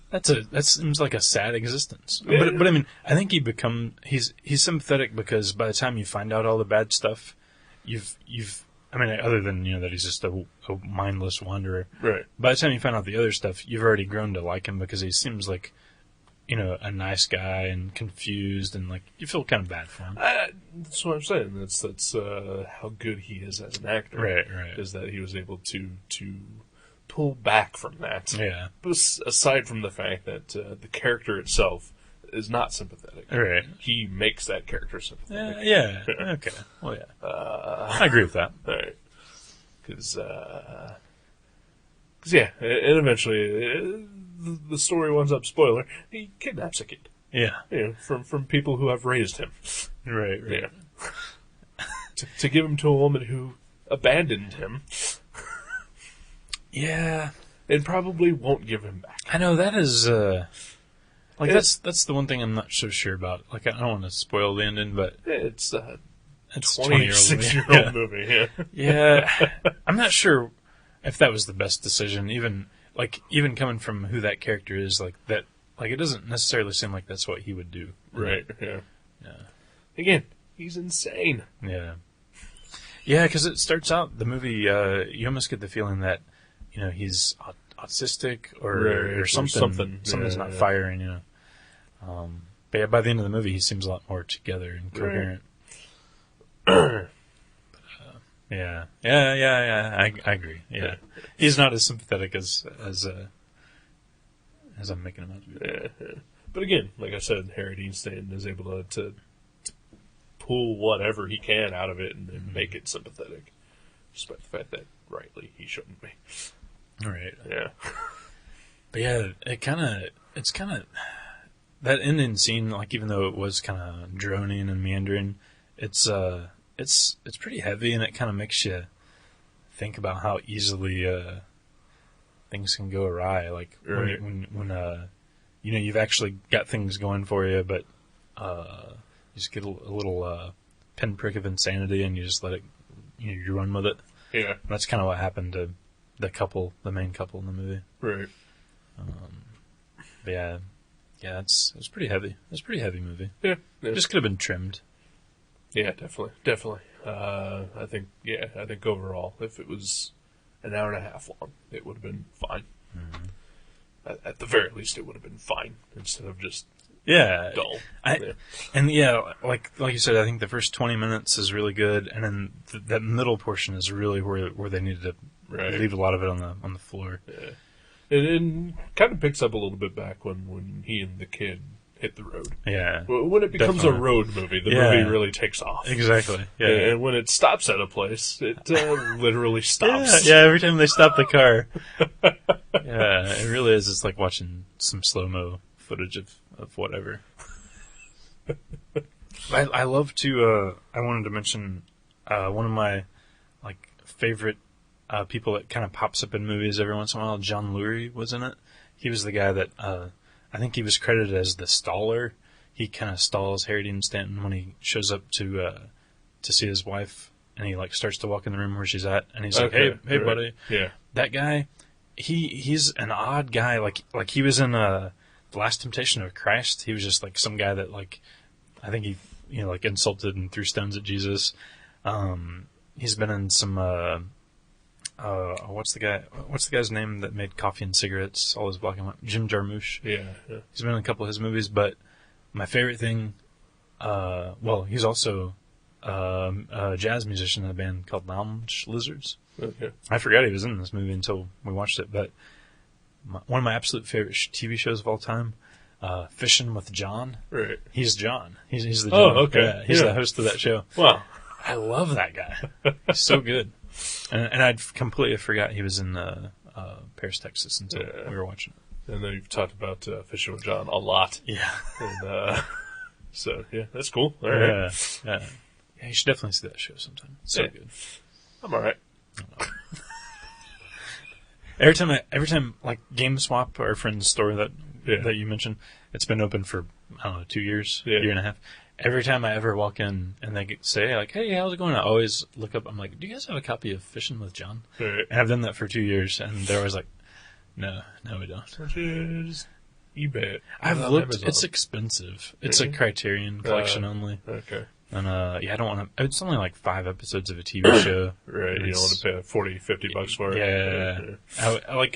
That seems like a sad existence. Yeah. But I mean, I think he's sympathetic because by the time you find out all the bad stuff, other than that he's just a mindless wanderer. Right. By the time you find out the other stuff, you've already grown to like him because he seems like a nice guy and confused and like you feel kind of bad for him. That's what I'm saying. That's how good he is as an actor. Right. Is that he was able to pull back from that. Yeah. But aside from the fact that the character itself is not sympathetic. Right. He makes that character sympathetic. Yeah. Okay. Well, yeah. I agree with that. All right. Because and eventually the story winds up, spoiler, he kidnaps a kid. Yeah. From people who have raised him. Right. Yeah. to give him to a woman who abandoned him. Yeah. And probably won't give him back. I know, that is, that's the one thing I'm not so sure about. Like, I don't want to spoil the ending, but... It's a 26-year-old movie, yeah. Yeah. I'm not sure if that was the best decision, even coming from who that character is, like, that... Like, it doesn't necessarily seem like that's what he would do. Right, yeah. Again, he's insane. Yeah. Yeah, because it starts out, the movie, you almost get the feeling that, he's autistic or something. Something's not firing, But yeah, by the end of the movie, he seems a lot more together and coherent. Right. Yeah. I agree. Yeah. He's not as sympathetic as I'm making him out to be. Yeah. But again, like I said, Harry Dean Stanton is able to pull whatever he can out of it and make it sympathetic, despite the fact that rightly he shouldn't be. All right. Yeah. But yeah, it's kind of that ending scene. Like, even though it was kind of droning and meandering, it's pretty heavy, and it kind of makes you think about how easily things can go awry. Like when you've actually got things going for you, but you just get a little pinprick of insanity, and you just let it, you run with it. Yeah, and that's kind of what happened to the main couple in the movie. Right. But yeah, it's pretty heavy. It's a pretty heavy movie. Yeah. Just could have been trimmed. Yeah, definitely. I think overall, if it was an hour and a half long, it would have been fine. Mm-hmm. At the very least, it would have been fine instead of just dull. And like you said, I think the first 20 minutes is really good, and then that middle portion is really where they needed to leave a lot of it on the floor. Yeah. And kind of picks up a little bit back when he and the kid hit the road. Yeah. When it becomes Definitely. a road movie, the Yeah. movie really takes off. Exactly. Yeah. And when it stops at a place, it literally stops. Yeah, every time they stop the car. Yeah, it really is. It's like watching some slow-mo footage of whatever. I love to, I wanted to mention, one of my, like, favorite, people that kind of pops up in movies every once in a while. John Lurie was in it. He was the guy that, I think he was credited as the staller. He kind of stalls Harry Dean Stanton when he shows up to see his wife, and he, like, starts to walk in the room where she's at, and he's like, hey, right. buddy. Yeah. That guy, he's an odd guy. Like he was in The Last Temptation of Christ. He was just like some guy that, like, I think he, like, insulted and threw stones at Jesus. He's been in some what's the guy's name that made Coffee and Cigarettes, all his black and white? Jim Jarmusch. Yeah. He's been in a couple of his movies, but my favorite thing, he's also a jazz musician in a band called Lounge Lizards. Okay. I forgot he was in this movie until we watched it, but one of my absolute favorite TV shows of all time, Fishing with John. Right. He's John. He's the Oh, John. okay. Yeah, he's Yeah. the host of that show. Wow. I love that guy. He's so good. And I'd completely forgot he was in Paris, Texas until we were watching it. And then you've talked about Fishing with John a lot. Yeah. And, so, yeah, that's cool. All right. Yeah. Yeah, you should definitely see that show sometime. It's so Yeah. good. I'm all right. Every time, like GameSwap, our friend's store that Yeah. you mentioned, it's been open for, I don't know, 2 years, Yeah. year and a half. Every time I ever walk in and they say, like, hey, how's it going? I always look up, I'm like, do you guys have a copy of Fishing with John? Right. And I've done that for 2 years, and they're always like, no, we don't. Just eBay it. I've On looked, Amazon. it's expensive. It's a Really? Criterion collection only. Okay. And, I don't want to, it's only like 5 episodes of a TV show. Right. You don't want to pay $40, $50 for it. Yeah.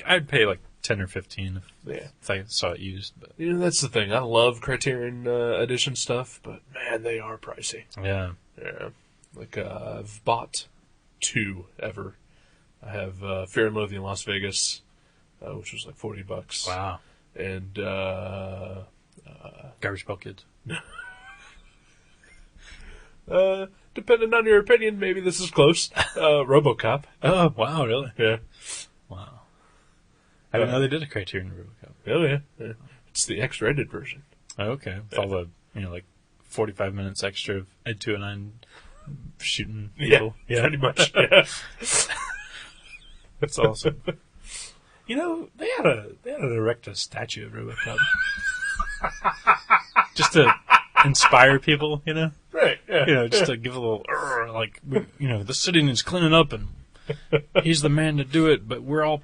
I'd pay like 10 or 15 Yeah. if I saw it used, but That's the thing. I love Criterion edition stuff, but man, they are pricey. yeah. Yeah. Like, I've bought 2 ever. I have Fear and Loathing in Las Vegas, which was like $40. Wow. And, Garbage Pail Kids. depending on your opinion, maybe this is close. RoboCop. Oh, wow, really? Yeah. Wow. I didn't know they did a Criterion RoboCop. Oh, yeah. It's the X-rated version. Oh, okay. With all the, like 45 minutes extra of Ed 209 shooting people. Yeah, pretty much. Yeah. That's awesome. They had to erect a statue of RoboCop. Just to inspire people, Right, yeah. just to give a little, the city needs cleaning up and he's the man to do it, but we're all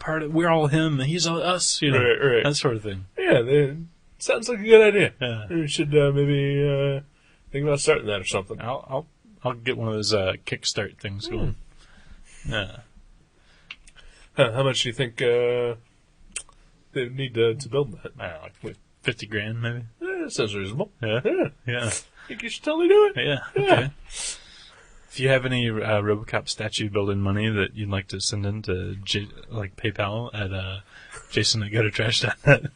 him, and he's all us, Right. that sort of thing. Yeah, sounds like a good idea. Yeah. We should maybe think about starting that or something. I'll get one of those kickstart things going. Yeah. How much do you think they need to build that? I don't know, like $50 grand maybe. That sounds reasonable. Yeah. Yeah. Yeah. I think you should totally do it. Yeah. Okay. If you have any RoboCop statue building money that you'd like to send in to PayPal at jason@gototrash.net.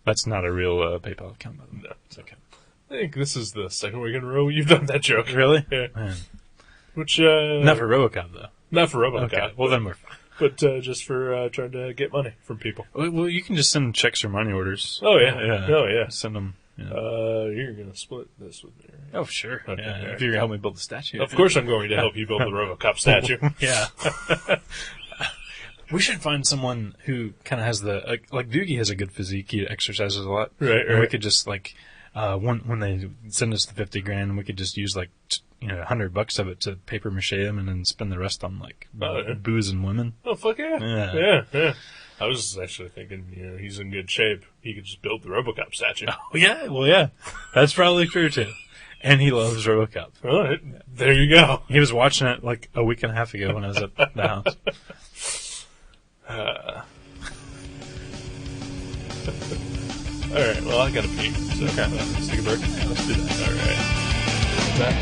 That's not a real PayPal account, by the way. No. It's okay. I think this is the second week in a row you've done that joke. Really? Yeah. Man. Which Not for RoboCop, though. not for RoboCop. Okay. Well, then we're fine. But just for trying to get money from people. Well, you can just send checks or money orders. Oh yeah. Yeah. Oh yeah. Send them. Yeah. You're gonna split this with me. Right? Oh, sure. Okay, Yeah. yeah. If you're gonna help me build the statue. Of course, I'm going to help you build the RoboCop statue. Yeah. We should find someone who kind of has the like Doogie has a good physique. He exercises a lot. Right, And we right. could just when they send us the $50 grand, we could just use $100 of it to paper mache him, and then spend the rest on yeah. booze and women. Oh fuck yeah. Yeah. Yeah. I was actually thinking, he's in good shape. He could just build the RoboCop statue. Oh yeah, well yeah, that's probably true too. And he loves RoboCop. All right, there you go. He was watching it like a week and a half ago when I was at the house. All right, well I gotta pee. So let's take a break. Yeah, let's do that. All right. Back.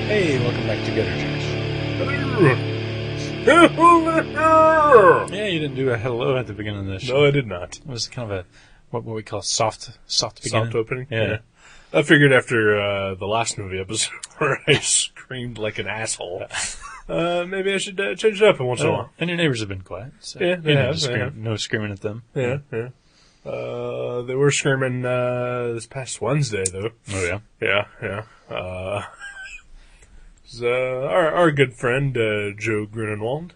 Hey, welcome back to Gutter Jokes. Yeah, you didn't do a hello at the beginning of this show. No, I did not. It was kind of a, what we call soft beginning. Soft opening? Yeah. I figured after the last movie episode where I screamed like an asshole, maybe I should change it up once in a while. And your neighbors have been quiet. So Yeah, they have, just they have. no screaming at them. Yeah. They were screaming this past Wednesday, though. Oh, yeah? Yeah. Our good friend, Joe Grunenwald,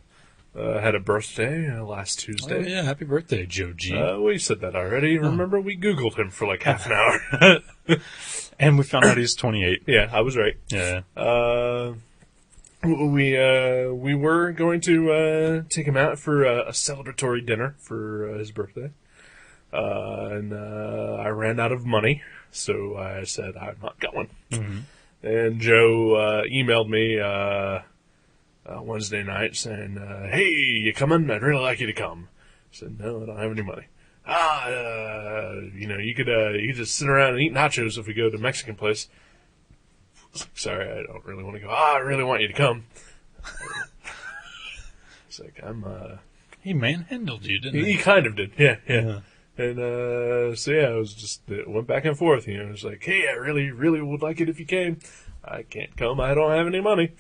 had a birthday last Oh, Tuesday. yeah. Happy birthday, Joe G. We said that already. Remember, we Googled him for like half an hour. And we found out he's 28. Yeah, I was right. Yeah. We were going to take him out for a celebratory dinner for his birthday. And I ran out of money, so I said I'm not going. Mm-hmm. And Joe emailed me Wednesday night saying, "Hey, you coming? I'd really like you to come." I said, "No, I don't have any money." You could just sit around and eat nachos if we go to a Mexican place. I was like, "Sorry, I don't really want to go." "I really want you to come." It's like, He manhandled you, didn't he? he kind of did, yeah. And, I was just, it went back and forth, It was like, "Hey, I really, really would like it if you came." "I can't come, I don't have any money."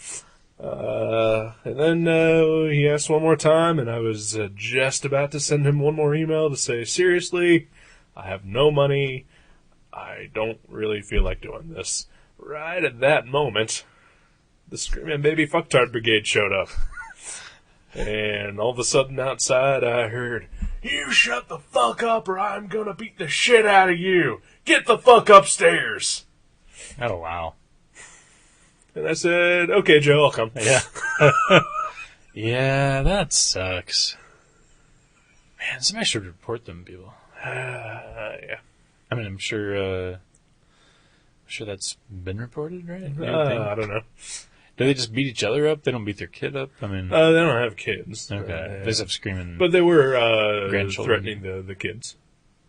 And then, he asked one more time, and I was just about to send him one more email to say, "Seriously, I have no money. I don't really feel like doing this." Right at that moment, the Screaming Baby Fucktard Brigade showed up. And all of a sudden outside I heard, "You shut the fuck up or I'm gonna beat the shit out of you. Get the fuck upstairs." Oh, wow. And I said, "Okay, Joe, I'll come." Yeah. Yeah, that sucks. Man, somebody should report them people. Yeah. I mean, I'm sure that's been reported, right? I don't know. Do they just beat each other up? They don't beat their kid up? I mean, They don't have kids. okay. They just have screaming. But they were Grandchildren. threatening the kids.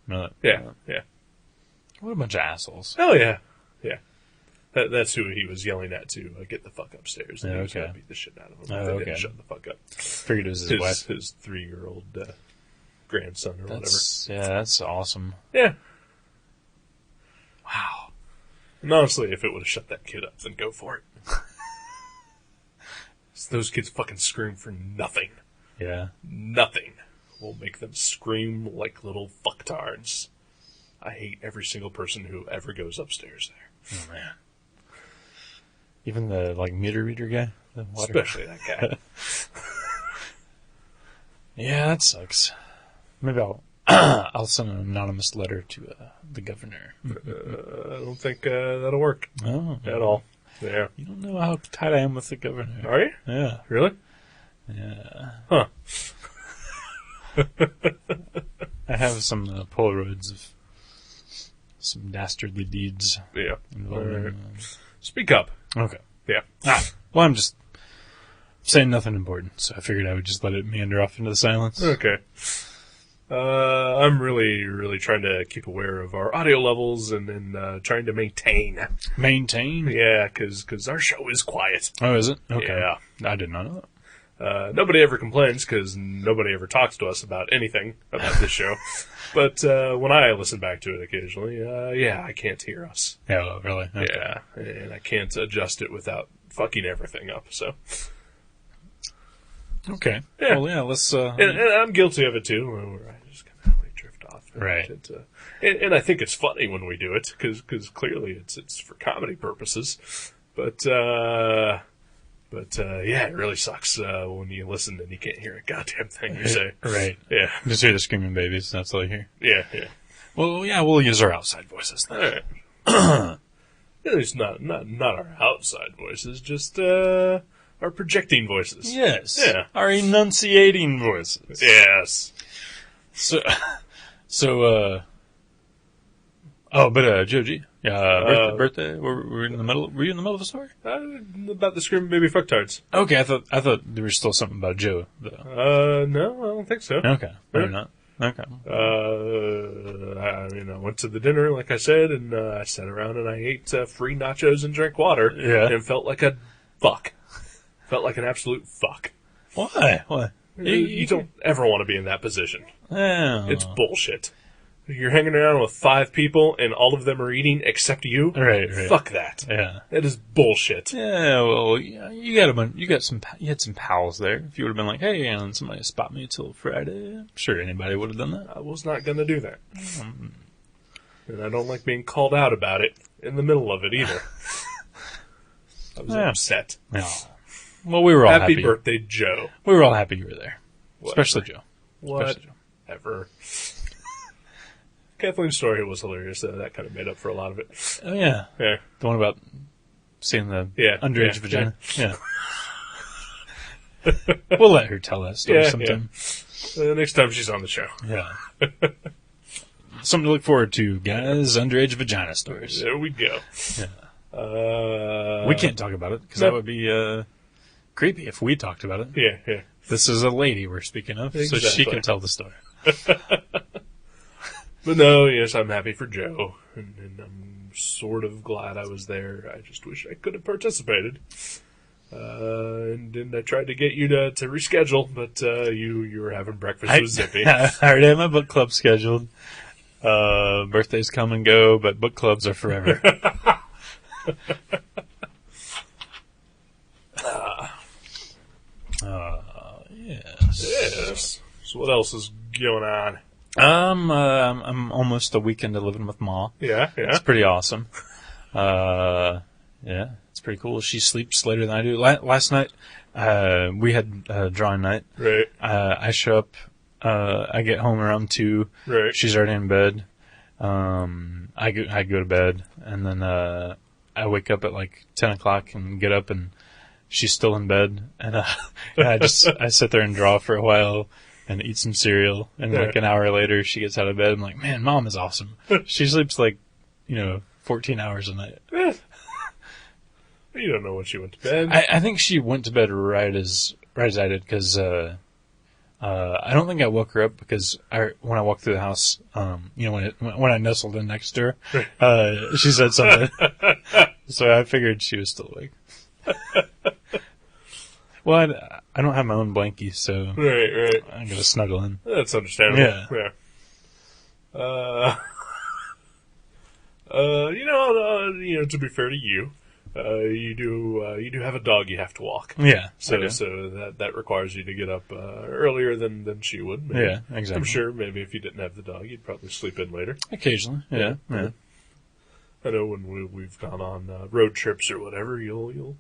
No, Yeah. What a bunch of assholes. Oh, yeah. That's who he was yelling at to get the fuck upstairs. And Yeah, he was okay. going to beat the shit out of him. Oh, If they okay. didn't shut the fuck up. Figured it was his wife. His 3-year-old grandson or That's awesome. whatever. Yeah. Wow. And honestly, if it would have shut that kid up, then go for it. Those kids fucking scream for nothing. Yeah. Nothing will make them scream like little fucktards. I hate every single person who ever goes upstairs there. Oh, man. Even the, meter reader guy? The water. Especially that guy. Yeah, that sucks. Maybe I'll send an anonymous letter to the governor. I don't think that'll work Oh. at all. Yeah. You don't know how tight I am with the governor. Are you? Yeah. Really? Yeah. Huh. I have some Polaroids of some dastardly deeds Yeah. involving... Alright. Speak up. Okay. Yeah. Well, I'm just saying nothing important, so I figured I would just let it meander off into the silence. Okay. I'm really, really trying to keep aware of our audio levels and trying to maintain. Maintain? Yeah, because our show is quiet. Oh, is it? Okay. Yeah. I did not know that. Nobody ever complains because nobody ever talks to us about anything about this show. But when I listen back to it occasionally, I can't hear us. Yeah, well, really? Okay. Yeah, and I can't adjust it without fucking everything up. So, Okay. Yeah. Well, yeah, let's... and I'm guilty of it too, where I just kind of drift off. Right. And I think it's funny when we do it because clearly it's for comedy purposes. But yeah, it really sucks when you listen and you can't hear a goddamn thing you say. Right. Yeah, Just hear the screaming babies. That's all you hear. yeah. Well, yeah, we'll use our outside voices All then. right. At least not our outside voices, just our projecting voices. Yes. Yeah. Our enunciating voices. Yes. So, Joe G. Yeah, birthday. We're in the middle. Were you in the middle of the story? About the screaming baby fucktards. Okay, I thought there was still something about Joe though. No, I don't think so. Okay, maybe not. Okay. I went to the dinner, like I said, and I sat around and I ate free nachos and drank water. Yeah. And felt like a fuck. Felt like an absolute fuck. Why? Why? You don't ever want to be in that position. Oh. It's bullshit. You're hanging around with 5 people and all of them are eating except you. Right. Fuck that. Yeah. That is bullshit. Yeah, well, you had some pals there. If you would have been like, hey, and somebody spot me till Friday, I'm sure anybody would have done that. I was not going to do that. And I don't like being called out about it in the middle of it either. I was upset. Yeah. Well, we were all happy. Happy birthday, Joe. We were all happy you were there. Whatever. Especially Joe. Whatever. Kathleen's story was hilarious, though. That kind of made up for a lot of it. Oh, yeah. Yeah. The one about seeing the underage vagina. Yeah. We'll let her tell that story sometime. Yeah. Next time she's on the show. Yeah. Something to look forward to, guys. Underage vagina stories. There we go. Yeah. We can't talk about it, because that would be creepy if we talked about it. Yeah. This is a lady we're speaking of, so she can tell the story. But no, yes, I'm happy for Joe, and I'm sort of glad I was there. I just wish I could have participated. And I tried to get you to reschedule, but you were having breakfast with Zippy. I already have my book club scheduled. Birthdays come and go, but book clubs are forever. Yes. So what else is going on? I'm almost a week into living with Ma. Yeah. It's pretty awesome. Yeah, it's pretty cool. She sleeps later than I do. Last night, we had drawing night. Right. I show up, I get home around 2. Right. She's already in bed. I go to bed, and then, I wake up at like 10 o'clock and get up, and she's still in bed, and I sit there and draw for a while and eat some cereal, and like an hour later she gets out of bed. I'm like, man, Mom is awesome. She sleeps like, 14 hours a night. You don't know when she went to bed. I think she went to bed right as I did, because I don't think I woke her up, because when I walked through the house, when I nestled in next to her, she said something, so I figured she was still awake. Well, I don't have my own blankie, so Right. I'm gonna snuggle in. That's understandable. Yeah. To be fair to you, you do have a dog you have to walk. Yeah. So that requires you to get up earlier than she would. Maybe. Yeah, exactly. I'm sure maybe if you didn't have the dog, you'd probably sleep in later. Occasionally. Yeah. I know when we've gone on road trips or whatever, you'll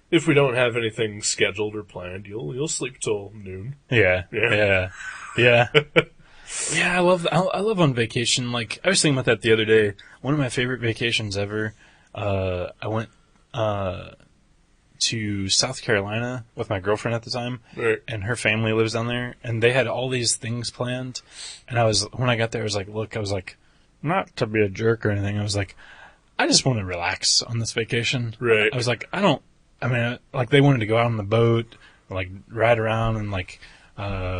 if we don't have anything scheduled or planned, you'll sleep till noon. Yeah. Yeah, I love on vacation. Like, I was thinking about that the other day. One of my favorite vacations ever. I went to South Carolina with my girlfriend at the time, right. And her family lives down there, and they had all these things planned. And when I got there, I was like, not to be a jerk or anything. I was like, I just want to relax on this vacation. Right. I was like, they wanted to go out on the boat, like ride around, and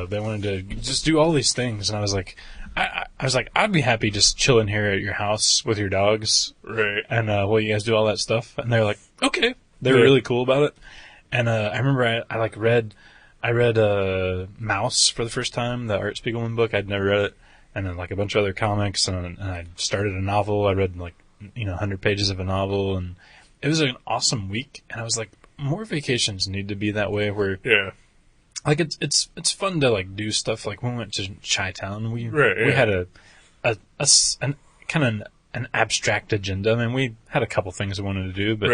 they wanted to just do all these things. And I was like, I'd be happy just chilling here at your house with your dogs. Right. And, you guys do all that stuff. And they're like, okay. They were really cool about it. And, I remember I read Mouse for the first time, the Art Spiegelman book. I'd never read it. And then like a bunch of other comics, and I started a novel. I read 100 pages of a novel, and it was an awesome week. And I was like, more vacations need to be that way, where like it's fun to like do stuff. Like when we went to Chi-Town, we had an kind of an abstract agenda. I mean, we had a couple things we wanted to do, but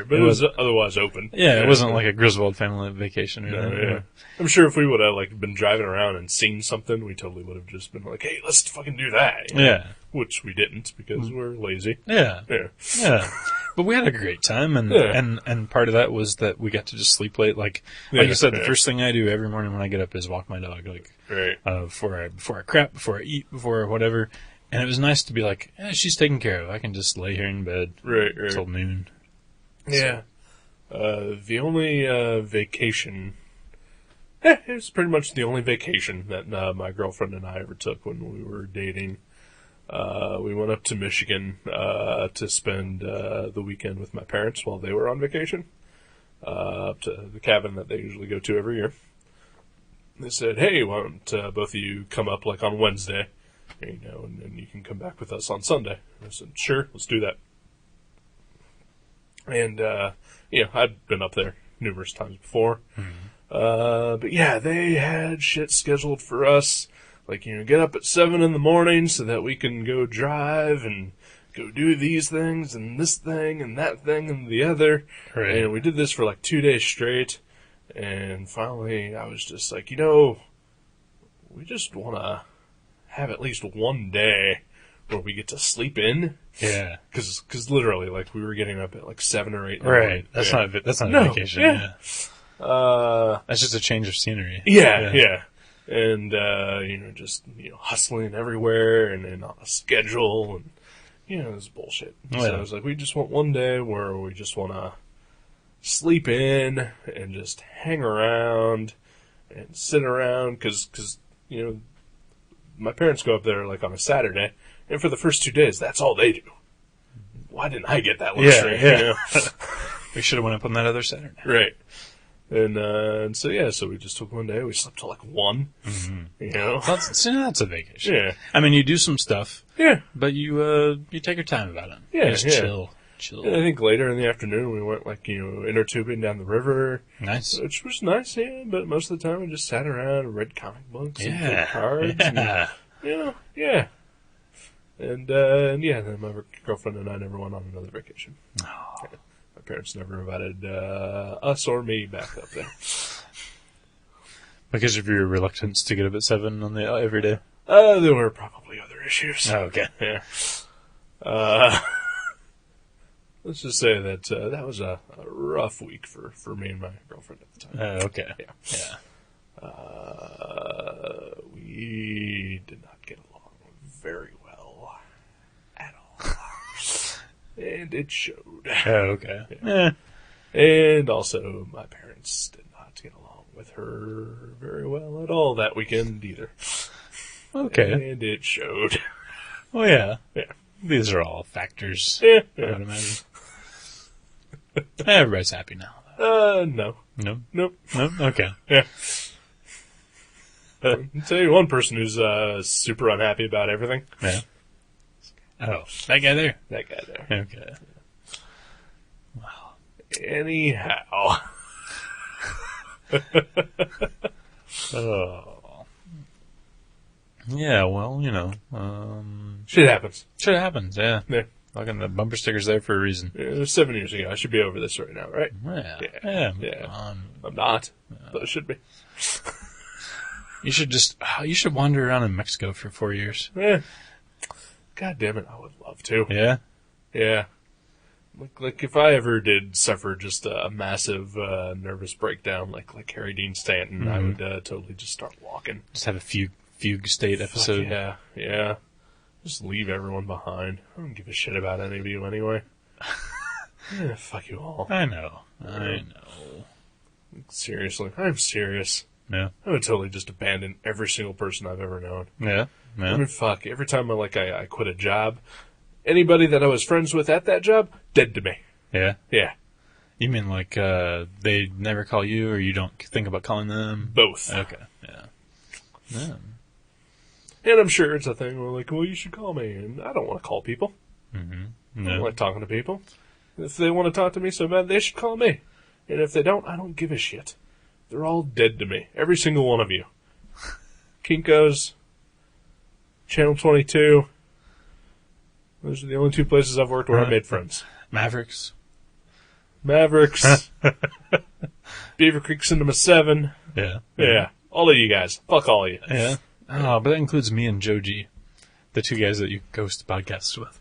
but it was otherwise open. Yeah, it wasn't like a Griswold family vacation or anything. Yeah. I'm sure if we would have been driving around and seen something, we totally would have just been like, "Hey, let's fucking do that." Yeah, which we didn't because we're lazy. Yeah. But we had a great time, and part of that was that we got to just sleep late. Like you said, the first thing I do every morning when I get up is walk my dog. Before I crap, before I eat, before whatever. And it was nice to be like, she's taken care of. I can just lay here in bed till noon. Yeah. The only vacation It was pretty much the only vacation that my girlfriend and I ever took when we were dating. We went up to Michigan to spend the weekend with my parents while they were on vacation, up to the cabin that they usually go to every year. They said, "Hey, why don't both of you come up like on Wednesday, and you can come back with us on Sunday." I said, "Sure, let's do that." And I'd been up there numerous times before. But yeah, they had shit scheduled for us. Like, get up at 7 in the morning so that we can go drive and go do these things and this thing and that thing and the other. Right. And we did this for like 2 days straight. And finally, I was just like, we just want to have at least one day where we get to sleep in. Yeah. Because literally, like, we were getting up at like 7 or 8 in the Right. morning. That's Yeah. not a No, vacation. yeah. Yeah. That's just a change of scenery. Yeah. And, just, hustling everywhere and on a schedule and, it was bullshit. Oh, So yeah. I was like, we just want one day where we just want to sleep in and just hang around and sit around because, my parents go up there like on a Saturday and for the first 2 days, that's all they do. Why didn't I get that luxury? Yeah. We should have went up on that other Saturday. Right. And so we just took one day. We slept till like 1. Mm-hmm. That's a vacation. Yeah. I mean, you do some stuff, Yeah. but you take your time about it. Yeah, You just yeah. chill. And I think later in the afternoon we went like, inner tubing down the river, Nice. which was nice, yeah, but most of the time we just sat around and read comic books and Yeah. played cards. Yeah. And, yeah. And then my girlfriend and I never went on another vacation. Oh. Yeah. My parents never invited us or me back up there. Because of your reluctance to get up at 7 on the every day. There were probably other issues. Oh, okay. Yeah. Let's just say that that was a rough week for me and my girlfriend at the time. Okay. Yeah. Yeah. We did not get along very well at all. And it showed. Oh, okay. Yeah. And also, my parents did not get along with her very well at all that weekend either. Okay. And it showed. Well, yeah. Yeah. These are all factors, Yeah. I would imagine. Everybody's happy now. No. No? Nope. No? Okay. Yeah. I'll tell you one person who's super unhappy about everything. Yeah. Oh, that guy there. That guy there. Okay. Anyhow. Oh. Yeah, well, Shit happens. shit happens, yeah. Yeah. Fucking the bumper sticker's there for a reason. It was 7 years ago. I should be over this right now, right? Yeah. Yeah. Move Yeah. on. I'm not, but I should be. You should wander around in Mexico for 4 years. Yeah. God damn it, I would love to. Yeah? Yeah. Like if I ever did suffer just a massive nervous breakdown, like Harry Dean Stanton, I would totally just start walking. Just have a fugue state episode. Fuck yeah. Just leave everyone behind. I don't give a shit about any of you anyway. Yeah, fuck you all. I know. Seriously, I'm serious. Yeah. I would totally just abandon every single person I've ever known. Yeah. I Yeah. mean, fuck, every time I quit a job, anybody that I was friends with at that job, dead to me. Yeah. Yeah, You mean like they never call you, or you don't think about calling them? both. Okay. Yeah. Yeah. And I'm sure it's a thing where like, well, you should call me, and I don't want to call people. I don't No. like talking to people. If they want to talk to me so bad, they should call me. And if they don't, I don't give a shit. They're all dead to me. Every single one of you. Kinko's, Channel 22. Those are the only 2 places I've worked where I made friends. Mavericks. Mavericks. Beaver Creek Cinema 7. Yeah. Yeah. All of you guys. Fuck all of you. Yeah. Oh, but that includes me and Joji, the 2 guys that you ghost podcasts with.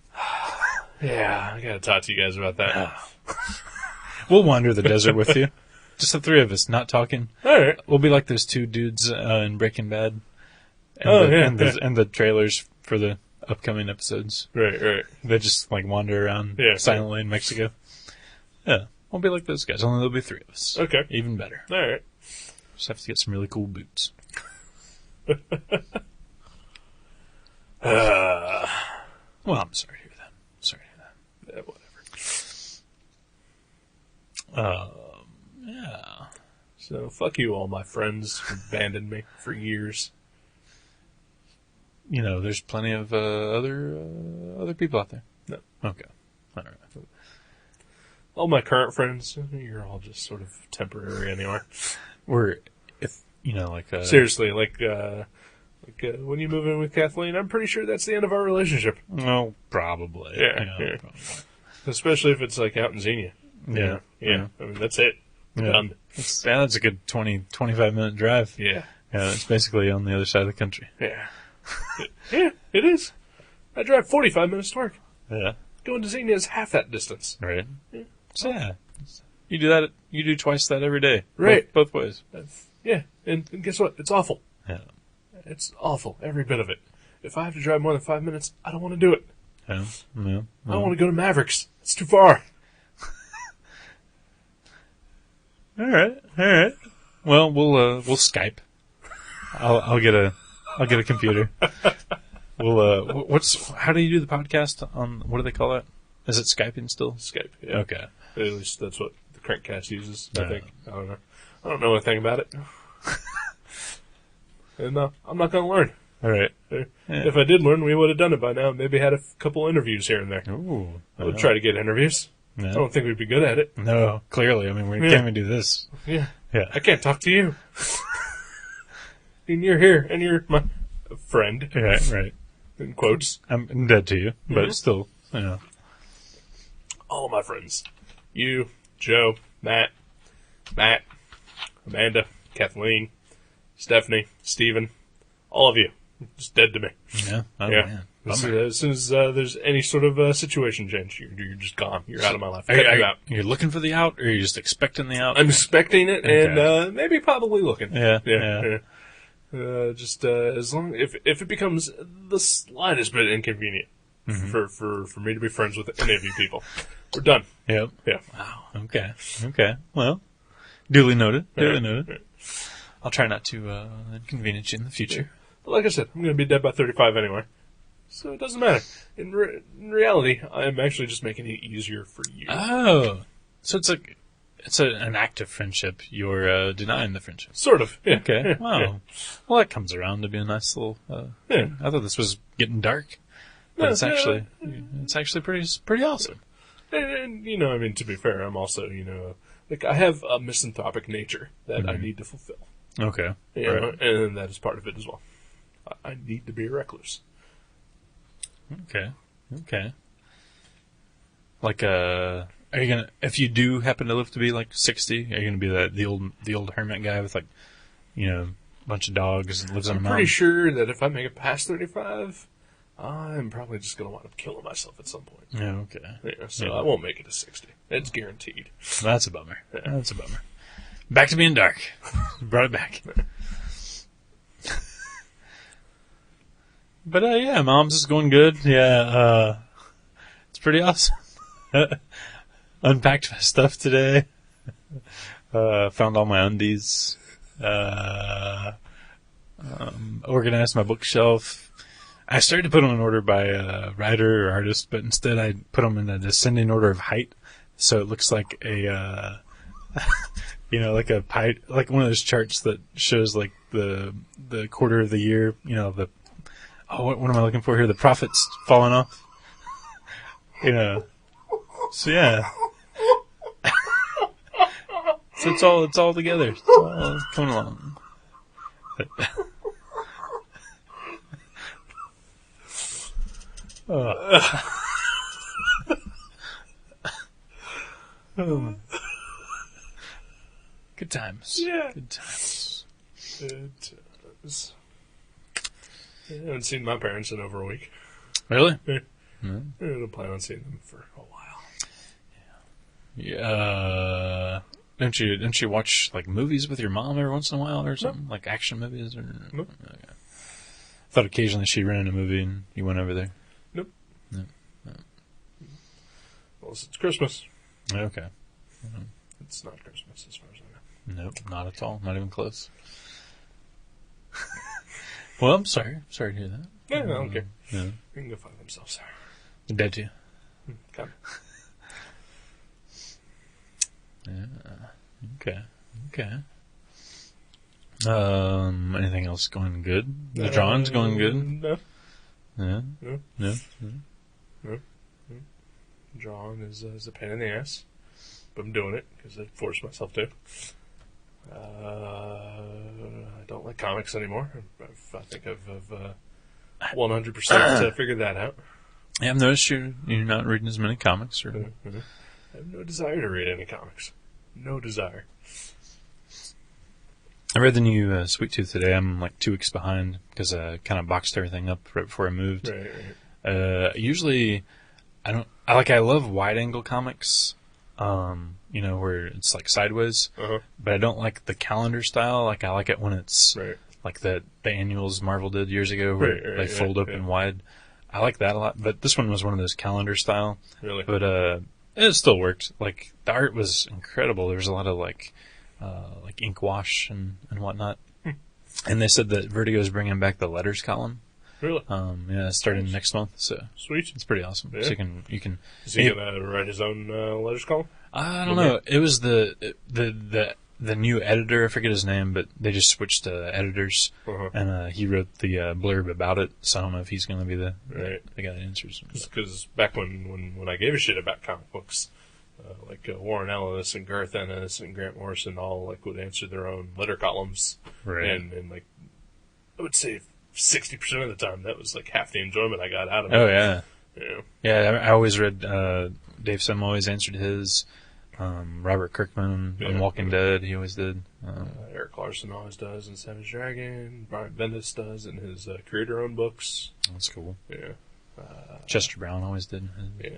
Yeah, I gotta talk to you guys about that. We'll wander the desert with you. Just the 3 of us, not talking. Alright. We'll be like those 2 dudes in Breaking Bad. And and the trailers for the upcoming episodes. Right. They just like wander around silently in Mexico. Yeah. We'll be like those guys, only there'll be 3 of us. Okay. Even better. Alright. Just have to get some really cool boots. Well, I'm sorry to hear that. Yeah, whatever. Yeah. So, fuck you, all my friends who abandoned me for years. You know, there's plenty of other people out there. No. Okay. All right. All my current friends, you're all just sort of temporary anyway. Seriously, when you move in with Kathleen, I'm pretty sure that's the end of our relationship. Well, probably. Yeah. Probably. Especially if it's like out in Xenia. Yeah. I mean, that's it. Yeah. Done. That's a good 20, 25-minute drive. Yeah. Yeah, it's basically on the other side of the country. Yeah. Yeah, it is. I drive 45 minutes to work. Yeah. Going to Xenia is half that distance. Right. Yeah. So, yeah. You do twice that every day. Right. Both ways. Yeah, and guess what? It's awful. Yeah. It's awful, every bit of it. If I have to drive more than 5 minutes, I don't want to do it. Yeah. I don't want to go to Mavericks. It's too far. All right. Well, we'll Skype. I'll get a computer. How do you do the podcast on, what do they call it? Is it Skyping still? Skype, yeah. Okay. At least that's what the Crankcast uses, I think. I don't know. I don't know anything about it. And I'm not going to learn. All right. If I did learn, we would have done it by now. Maybe had a couple interviews here and there. Ooh. I would try to get interviews. No. I don't think we'd be good at it. No, clearly. I mean, we can't even do this. Yeah. Yeah. I can't talk to you. And you're here, and you're my friend. Right. In quotes. I'm dead to you, but Mhm. still, All of my friends. You, Joe, Matt, Amanda, Kathleen, Stephanie, Steven, all of you. Just dead to me. Yeah. Oh, Yeah. man. As soon as there's any sort of situation change, you're just gone. You're out of my life. Cut you out. You're looking for the out, or you're just expecting the out? I'm expecting it, Okay. and maybe probably looking. Yeah. Just as long if it becomes the slightest bit inconvenient for me to be friends with any of you people, we're done. Yep. Yeah. Wow. Okay. Well, duly noted. Yeah. I'll try not to inconvenience you in the future. But like I said, I'm going to be dead by 35 anyway, so it doesn't matter. In reality, I'm actually just making it easier for you. Oh, so it's an active friendship. You're denying the friendship. Sort of. Yeah. Okay. Yeah. Wow. Yeah. Well, that comes around to be a nice little thing. I thought this was getting dark, but No, it's actually pretty awesome. And I mean, to be fair, I'm also, I have a misanthropic nature that I need to fulfill. Okay. Right. And that is part of it as well. I need to be a recluse. Okay. Like, are you gonna, if you do happen to live to be like 60, are you gonna be the old hermit guy with like, a bunch of dogs and lives on a mountain? I'm pretty sure that if I make it past 35, I'm probably just going to wind up killing myself at some point. Yeah, okay. Yeah, so Yeah. I won't make it to 60. It's guaranteed. That's a bummer. Yeah. That's a bummer. Back to being dark. Brought it back. But, yeah, Mom's is going good. Yeah, it's pretty awesome. Unpacked my stuff today. Found all my undies. Organized my bookshelf. I started to put them in order by writer or artist, but instead I put them in a descending order of height. So it looks like a, like a pie, like one of those charts that shows like the quarter of the year, what am I looking for here? The profits falling off. So yeah. So it's all together. It's all coming along. Good times. Yeah. Good times. I haven't seen my parents in over a week. Really? Yeah. No. I don't plan on seeing them for a while. Yeah. Don't you watch like movies with your mom every once in a while or something? Like action movies or? Nope. Okay. I thought occasionally she rented a movie and you went over there. Nope. No. Well, it's Christmas. Okay. It's not Christmas as far as I know. Nope, not at all. Not even close. Well, I'm sorry. Sorry to hear that. Yeah, I don't care. Yeah. They can go fuck themselves. Dead to you. Come. Yeah. Okay. Anything else going good? The drawing's going good? No. Yeah. No. No. Drawing is a pain in the ass, but I'm doing it because I forced myself to. I don't like comics anymore. I think I've 100% figured that out. Yeah, I've noticed you're not reading as many comics. Or... Mm-hmm. I have no desire to read any comics. No desire. I read the new Sweet Tooth today. I'm like 2 weeks behind because I kind of boxed everything up right before I moved. Right. Usually, I love wide angle comics. Where it's like sideways, but I don't like the calendar style. Like I like it when it's like the annuals Marvel did years ago, where they fold up and wide. I like that a lot. But this one was one of those calendar style. Really? But it still worked. Like the art was incredible. There was a lot of like ink wash and whatnot. And they said that Vertigo is bringing back the letters column. Really? Starting next month. So sweet. It's pretty awesome. Yeah. So you can. Is he gonna write his own letters column? I don't know. It was the new editor. I forget his name, but they just switched editors, and he wrote the blurb about it. So I don't know if he's going to be the guy that answers. Because back when I gave a shit about comic books, Warren Ellis and Garth Ennis and Grant Morrison all like would answer their own letter columns, and like I would say 60% of the time that was like half the enjoyment I got out of it. Oh yeah, yeah. I always read Dave Sim always answered his. Robert Kirkman on Walking Dead, he always did. Eric Larson always does in Savage Dragon. Brian Bendis does in his creator-owned books. That's cool. Yeah. Chester Brown always did. Yeah.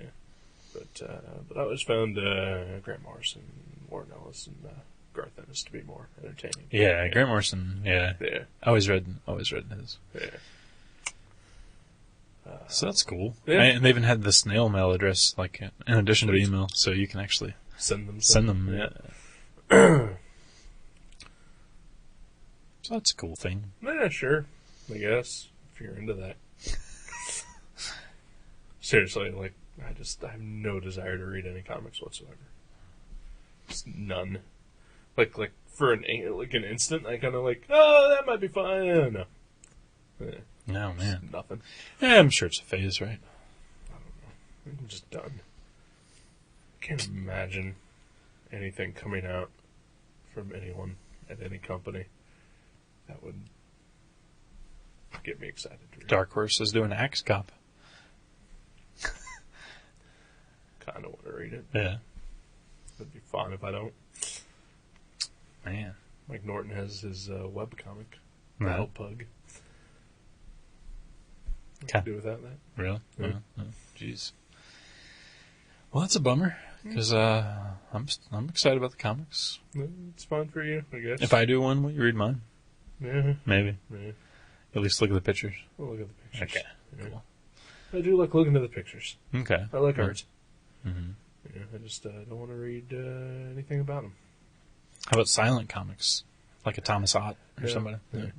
But I always found Grant Morrison, Warren Ellis, and Garth Ennis to be more entertaining. Yeah, Grant Morrison. Yeah. I always read his. Yeah. So that's cool. Yeah. And they even had the snail mail address, like in addition to email, so you can actually send them. Yeah. So that's a cool thing. Yeah, sure. I guess if you're into that. Seriously, like I have no desire to read any comics whatsoever. Just none. Like for an instant, I kind of that might be fun. No. No, man. Nothing. Yeah, I'm sure it's a phase, right? I don't know. I'm just done. Can't imagine anything coming out from anyone at any company that would get me excited to read. Dark Horse is doing Axe Cop. Kind of want to read it. Yeah. It'd be fun if I don't. Man. Mike Norton has his webcomic, No. Wild Pug. What Okay. to do without that? Really? Yeah. Jeez. Well, that's a bummer, because I'm excited about the comics. It's fun for you, I guess. If I do one, will you read mine? Yeah. Maybe. Yeah. At least look at the pictures. We'll look at the pictures. Okay. Yeah. Cool. I do like looking at the pictures. Okay. I like art. Mm-hmm. Yeah, I just don't want to read anything about them. How about silent comics? Like a Thomas Ott or somebody? Yeah.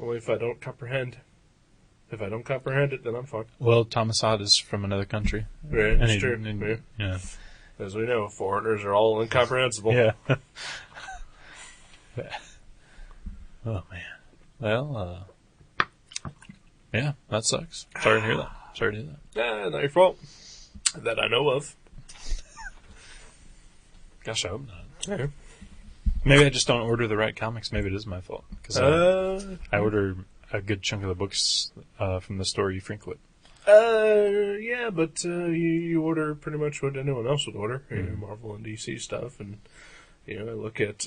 Only if I don't comprehend. If I don't comprehend it, then I'm fucked. Well, Thomas Ott is from another country. Right, that's true. Yeah. As we know, foreigners are all incomprehensible. Yeah. Oh, man. Well, yeah, that sucks. Sorry to hear that. Not your fault. That I know of. Gosh, I hope not. Yeah. Maybe I just don't order the right comics. Maybe it is my fault. Because I order a good chunk of the books from the store you frequent. Yeah, but you order pretty much what anyone else would order. You know, Marvel and DC stuff, and you know, look at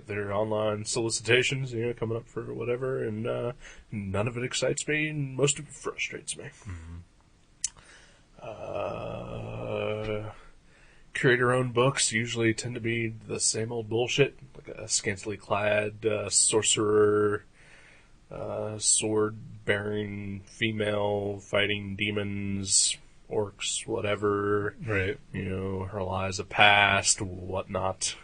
their online solicitations. You know, coming up for whatever, and none of it excites me, and most of it frustrates me. Creator-owned books usually tend to be the same old bullshit, like a scantily clad sorcerer, sword-bearing female fighting demons, orcs, whatever. Right. You know, her lies of past, whatnot.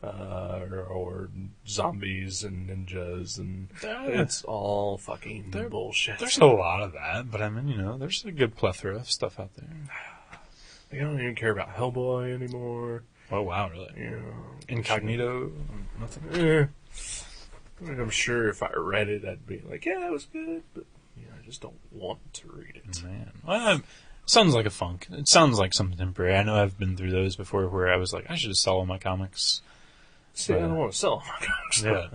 or zombies and ninjas, and it's all fucking bullshit. There's a lot of that, but I mean, there's a good plethora of stuff out there. I don't even care about Hellboy anymore. Oh wow, really? Incognito, nothing. I'm sure if I read it, I'd be like, yeah, it was good, but I just don't want to read it. Man, well, sounds like a funk. It sounds like something temporary. I know I've been through those before, where I was like, I should just sell all my comics. See, I don't want to sell my comics. Yeah.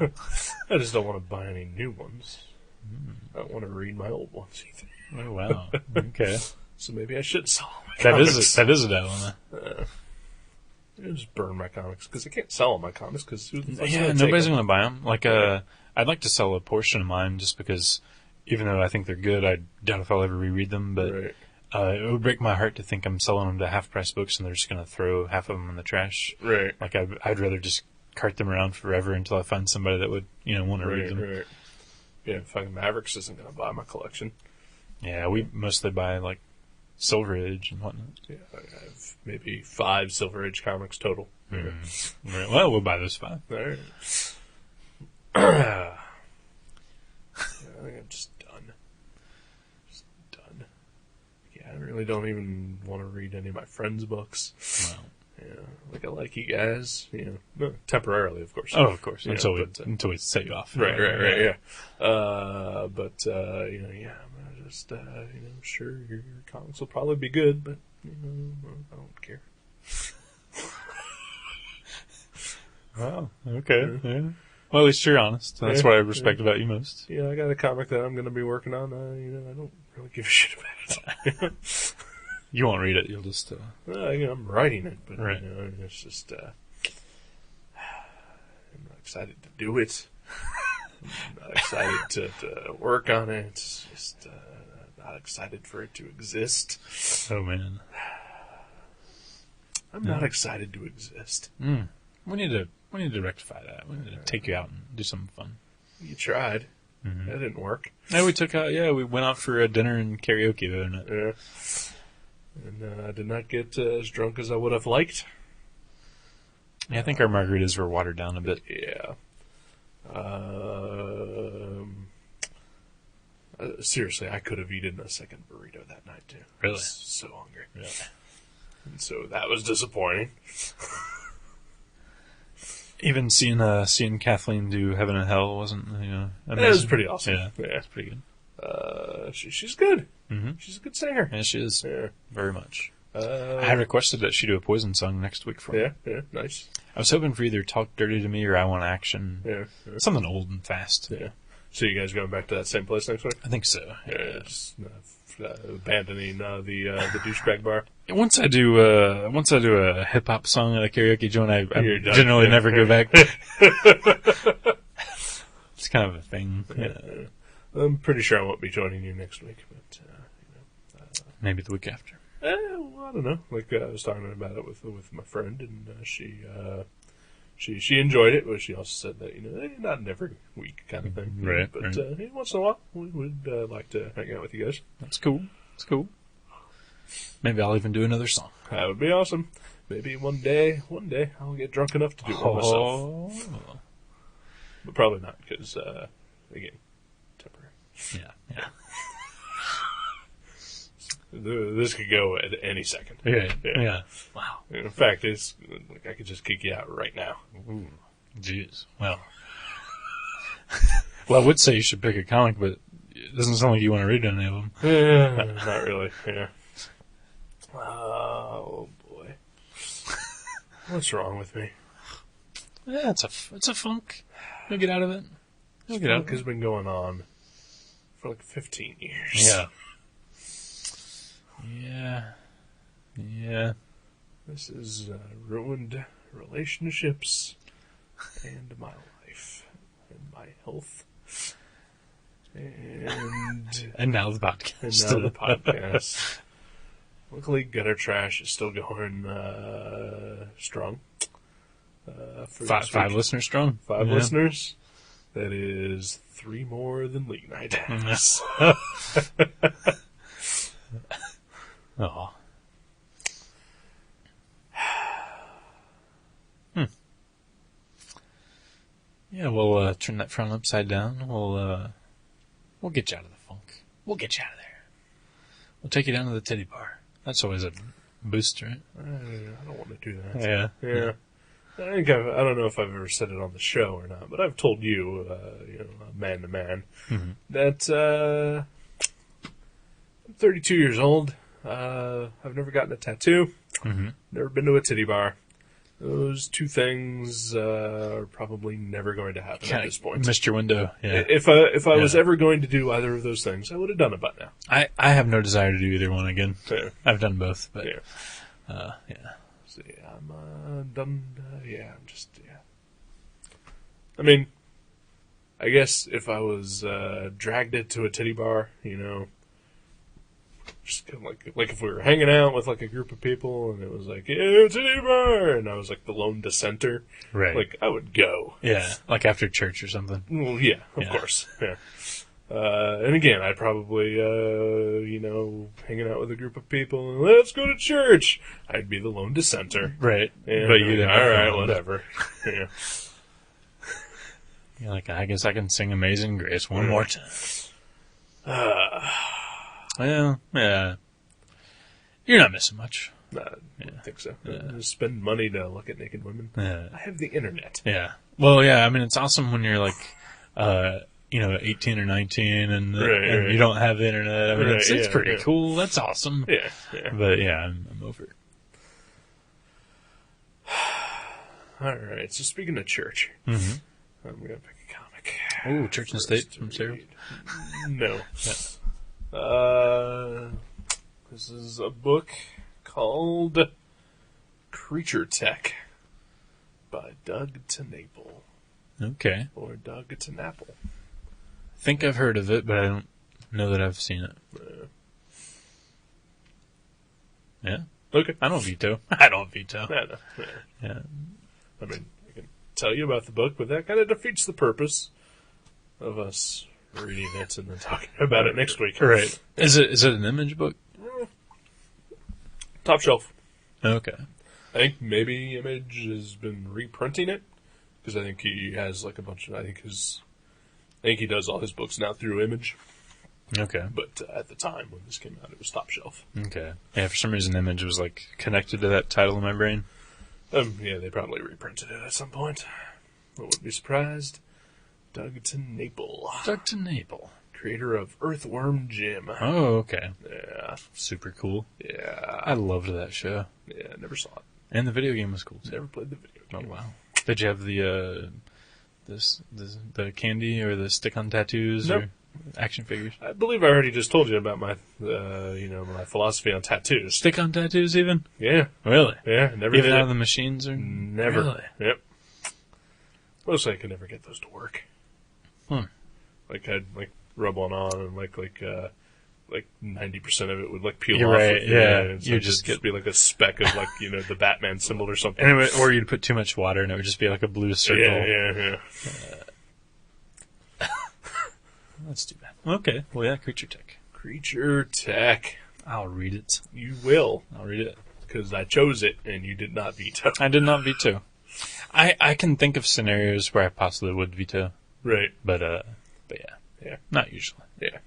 I just don't want to buy any new ones. I don't want to read my old ones either. Oh wow. Okay. So maybe I should sell all my comics. That is a dilemma. I just burn my comics because I can't sell all my comics because nobody's going to buy them. Like, I'd like to sell a portion of mine just because, even though I think they're good, I doubt if I'll ever reread them. But it would break my heart to think I'm selling them to half-price books and they're just going to throw half of them in the trash. Right. Like, I'd rather just cart them around forever until I find somebody that would, want to read them. Right. Yeah, fucking Mavericks isn't going to buy my collection. Yeah, we mostly buy, like, Silver Age and whatnot. Yeah, I have maybe 5 Silver Age comics total. Right. Well, we'll buy those 5. All right. I think I'm just done. Yeah, I really don't even want to read any of my friends' books. Wow. Yeah, I like you guys. No, temporarily, of course. Oh, of course. Until we set you off. Right. Yeah. But I'm just sure your comics will probably be good, but I don't care. Wow. Okay. Yeah. Well, at least you're honest. That's what I respect about you most. Yeah, I got a comic that I'm going to be working on. I don't really give a shit about it. You won't read it. You'll just. I'm writing it, but right. It's just. I'm not excited to do it. I'm not excited to work on it. It's just not excited for it to exist. Oh man. I'm not excited to exist. We need to rectify that. We need to take you out and do something fun. You tried. Mm-hmm. That didn't work. Yeah, we went out for a dinner and karaoke the other night. Yeah. And I did not get as drunk as I would have liked. Yeah, I think our margaritas were watered down a bit. Yeah. Seriously, I could have eaten a second burrito that night too. Really? I was so hungry. Yeah. And so that was disappointing. Even seeing Kathleen do Heaven and Hell wasn't, amazing. It was pretty awesome. Yeah, it's pretty good. She's good. Mm-hmm. She's a good singer. Yeah, she is. Yeah. Very much. I had requested that she do a Poison song next week for me. Yeah, nice. I was hoping for either Talk Dirty to Me or I Want Action. Yeah. Something old and fast. Yeah. So you guys going back to that same place next week? I think so. Yeah. Just, abandoning the douchebag bar. Once I do a hip hop song at a karaoke joint, I generally never go back. It's kind of a thing. Yeah. I'm pretty sure I won't be joining you next week, but maybe the week after. Well, I don't know. Like I was talking about it with my friend, and she enjoyed it, but she also said that not an every week kind of thing, right? But right. Once in a while, we would like to hang out with you guys. That's cool. It's cool. Maybe I'll even do another song. That would be awesome. Maybe one day I'll get drunk enough to do it myself. But probably not because again, temporary. Yeah. This could go at any second. Yeah. Wow. In fact, it's like I could just kick you out right now. Ooh. Jeez. Well, I would say you should pick a comic, but it doesn't sound like you want to read any of them. Yeah, not really. Yeah. Oh boy. What's wrong with me? Yeah, it's a funk. You'll get out of it. Funk has been going on for like 15 years. Yeah. This is ruined relationships and my life and my health and now the podcast. Luckily, Gutter Trash is still going strong. Five listeners strong. 5 listeners. That is 3 more than League Night has. Yeah, we'll turn that frown upside down. We'll get you out of the funk. We'll get you out of there. We'll take you down to the titty bar. That's always a boost, right? I don't want to do that. Yeah. I think I don't know if I've ever said it on the show or not, but I've told you, man to man, that I'm 32 years old. I've never gotten a tattoo. Never been to a titty bar. Those two things are probably never going to happen at this point. Missed your window. Yeah. If I was ever going to do either of those things, I would have done it by now. I have no desire to do either one again. Fair. I've done both, but Yeah. So yeah, I'm done. I'm just. I mean, I guess if I was dragged into a titty bar, just kind of like if we were hanging out with like a group of people and it was like, yeah, titty bar, and I was like the lone dissenter, right? Like I would go. Yeah, like after church or something. Well, yeah, of course. Yeah. And again, I'd probably, hanging out with a group of people and let's go to church. I'd be the lone dissenter. Right. And But you'd all right, whatever. Yeah. You're like, I guess I can sing Amazing Grace one more time. Yeah. You're not missing much. I don't think so. Just spend money to look at naked women. Yeah. I have the internet. Yeah. Well, yeah, I mean, it's awesome when you're like, 18 or 19 and you don't have the internet. I mean, it's pretty cool. That's awesome. Yeah. But yeah, I'm over it. All right. So speaking of church, I'm going to pick a comic. Oh, Church and State from Sarah? No. This is a book called Creature Tech by Doug TenNapel. Okay. Or Doug TenNapel. I think I've heard of it, but I don't know that I've seen it. Yeah. Okay. I don't veto. I don't veto. No. Yeah. I mean, I can tell you about the book, but that kind of defeats the purpose of us reading it and then talking about it next week. Right. Is it an Image book? Top shelf. Okay. I think maybe Image has been reprinting it because I think he has like a bunch of. I think he does all his books now through Image. Okay. But at the time when this came out, it was top shelf. Okay. Yeah, for some reason Image was like connected to that title in my brain. Yeah, they probably reprinted it at some point. I wouldn't be surprised. Doug TenNapel. Doug TenNapel. Creator of Earthworm Jim. Oh, okay. Yeah. Super cool. Yeah. I loved that show. Yeah, never saw it. And the video game was cool too. Never played the video game. Oh, wow. Did you have the the candy or the stick-on tattoos Nope. or action figures? I believe I already just told you about my, my philosophy on tattoos. Stick-on tattoos even? Yeah. Really? Yeah, never Even did out it. of the machines? Or Never. Really? Yep. Mostly I could never get those to work. Like I'd rub one on and like 90% of it would peel You're off. right, yeah. And so You it'd just be like a speck of the Batman symbol or something. anyway, or you'd put too much water and it would just be like a blue circle. Yeah. That's too bad. Okay. Well, yeah, Creature Tech. Creature Tech. I'll read it. You will, I'll read it. because I chose it and you did not veto. I did not veto. I can think of scenarios where I possibly would veto, Right. but yeah. Yeah. Not usually. Yeah.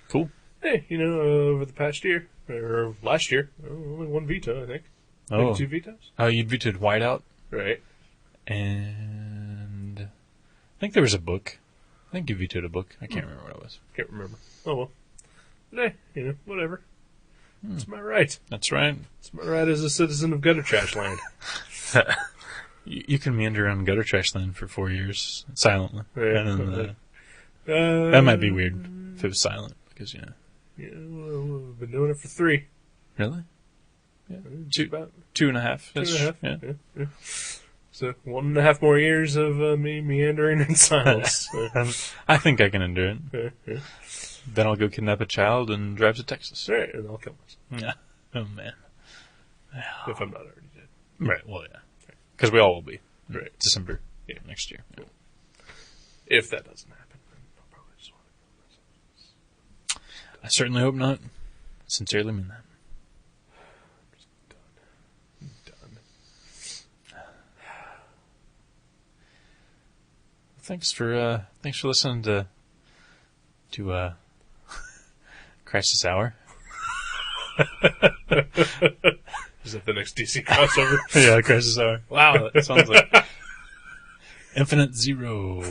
Cool. Hey, over the past year, or last year, only one veto, I think. Oh. Maybe 2 vetoes? Oh, you vetoed Whiteout, Right. and I think there was a book. I think you vetoed a book. I can't remember what it was. Can't remember. Oh, well. But hey, whatever. It's my right. That's right. It's my right as a citizen of Gutter Trash Land. You can meander on Gutter Trash Land for 4 years silently. Yeah. And then, that might be weird if it was silent, because, Yeah, well, we've been doing it for 3. Really? Yeah. It's about 2.5. 2.5. Yeah. Yeah. So 1.5 more years of me meandering in silence. I think I can endure it. Yeah. Then I'll go kidnap a child and drive to Texas. Right, and I'll kill myself. Yeah. Oh, man. If I'm not already dead. Right, well, yeah. Because we all will be. Right. December next year. Yeah. If that doesn't happen, then I'll probably just want to kill myself. I certainly hope not. Sincerely mean that. Done. thanks for listening to Crisis Hour. Is that the next DC crossover? Yeah, Crisis Hour. Wow, that sounds like Infinite Zero.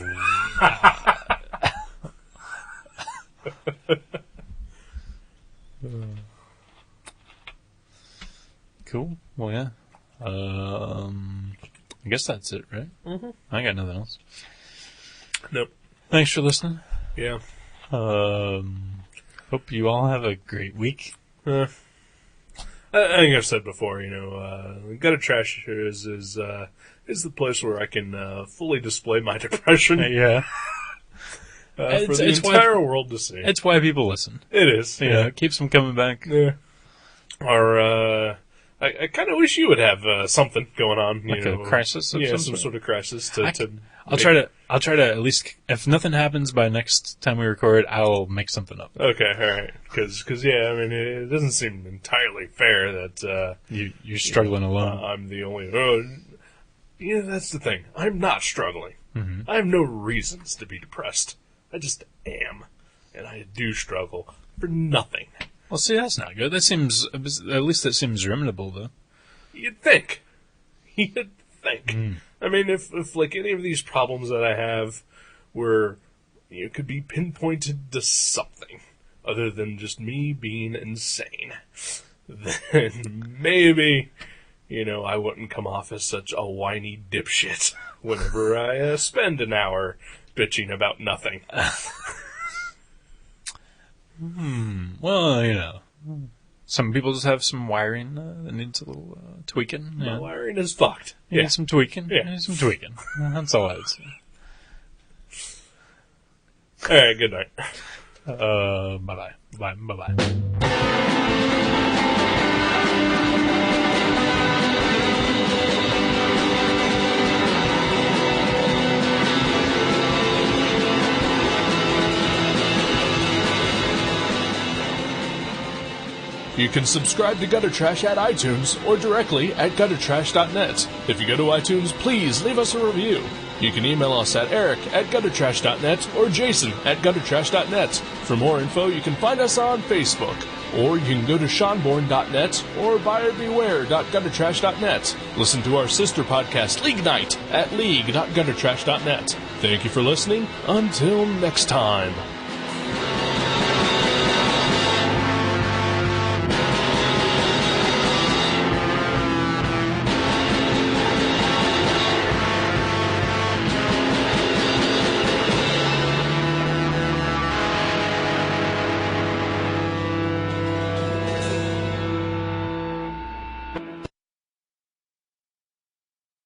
Cool. Well, yeah. I guess that's it, right? Mm-hmm. I got nothing else. Nope. Thanks for listening. Yeah. Hope you all have a great week. I think I've said before, Gutter Trash is the place where I can fully display my depression Yeah. for the entire world to see. It's why people listen. It is. Yeah. It keeps them coming back. Yeah. Or, I kind of wish you would have something going on. Like a crisis of some some sort of crisis to I'll try to at least, if nothing happens by next time we record, I'll make something up. Okay, alright. Cause, yeah, I mean, it doesn't seem entirely fair that, You're struggling alone. I'm the only, that's the thing. I'm not struggling. Mm-hmm. I have no reasons to be depressed. I just am. And I do struggle for nothing. Well, see, that's not good. That seems, at least that seems remediable, though. You'd think. You'd think. I mean, if like any of these problems that I have were, could be pinpointed to something other than just me being insane, then maybe, I wouldn't come off as such a whiny dipshit whenever I spend an hour bitching about nothing. Well, some people just have some wiring that needs a little tweaking. My Yeah. wiring is fucked. You need some tweaking. Yeah. You need some tweaking. That's all I would say. Alright, good night. Bye-bye. Bye-bye. You can subscribe to Gutter Trash at iTunes or directly at guttertrash.net. If you go to iTunes, please leave us a review. You can email us at eric@guttertrash.net or jason@guttertrash.net. For more info, you can find us on Facebook, or you can go to seanborn.net or buyerbeware.guttertrash.net. Listen to our sister podcast, League Night, at league.guttertrash.net. Thank you for listening. Until next time.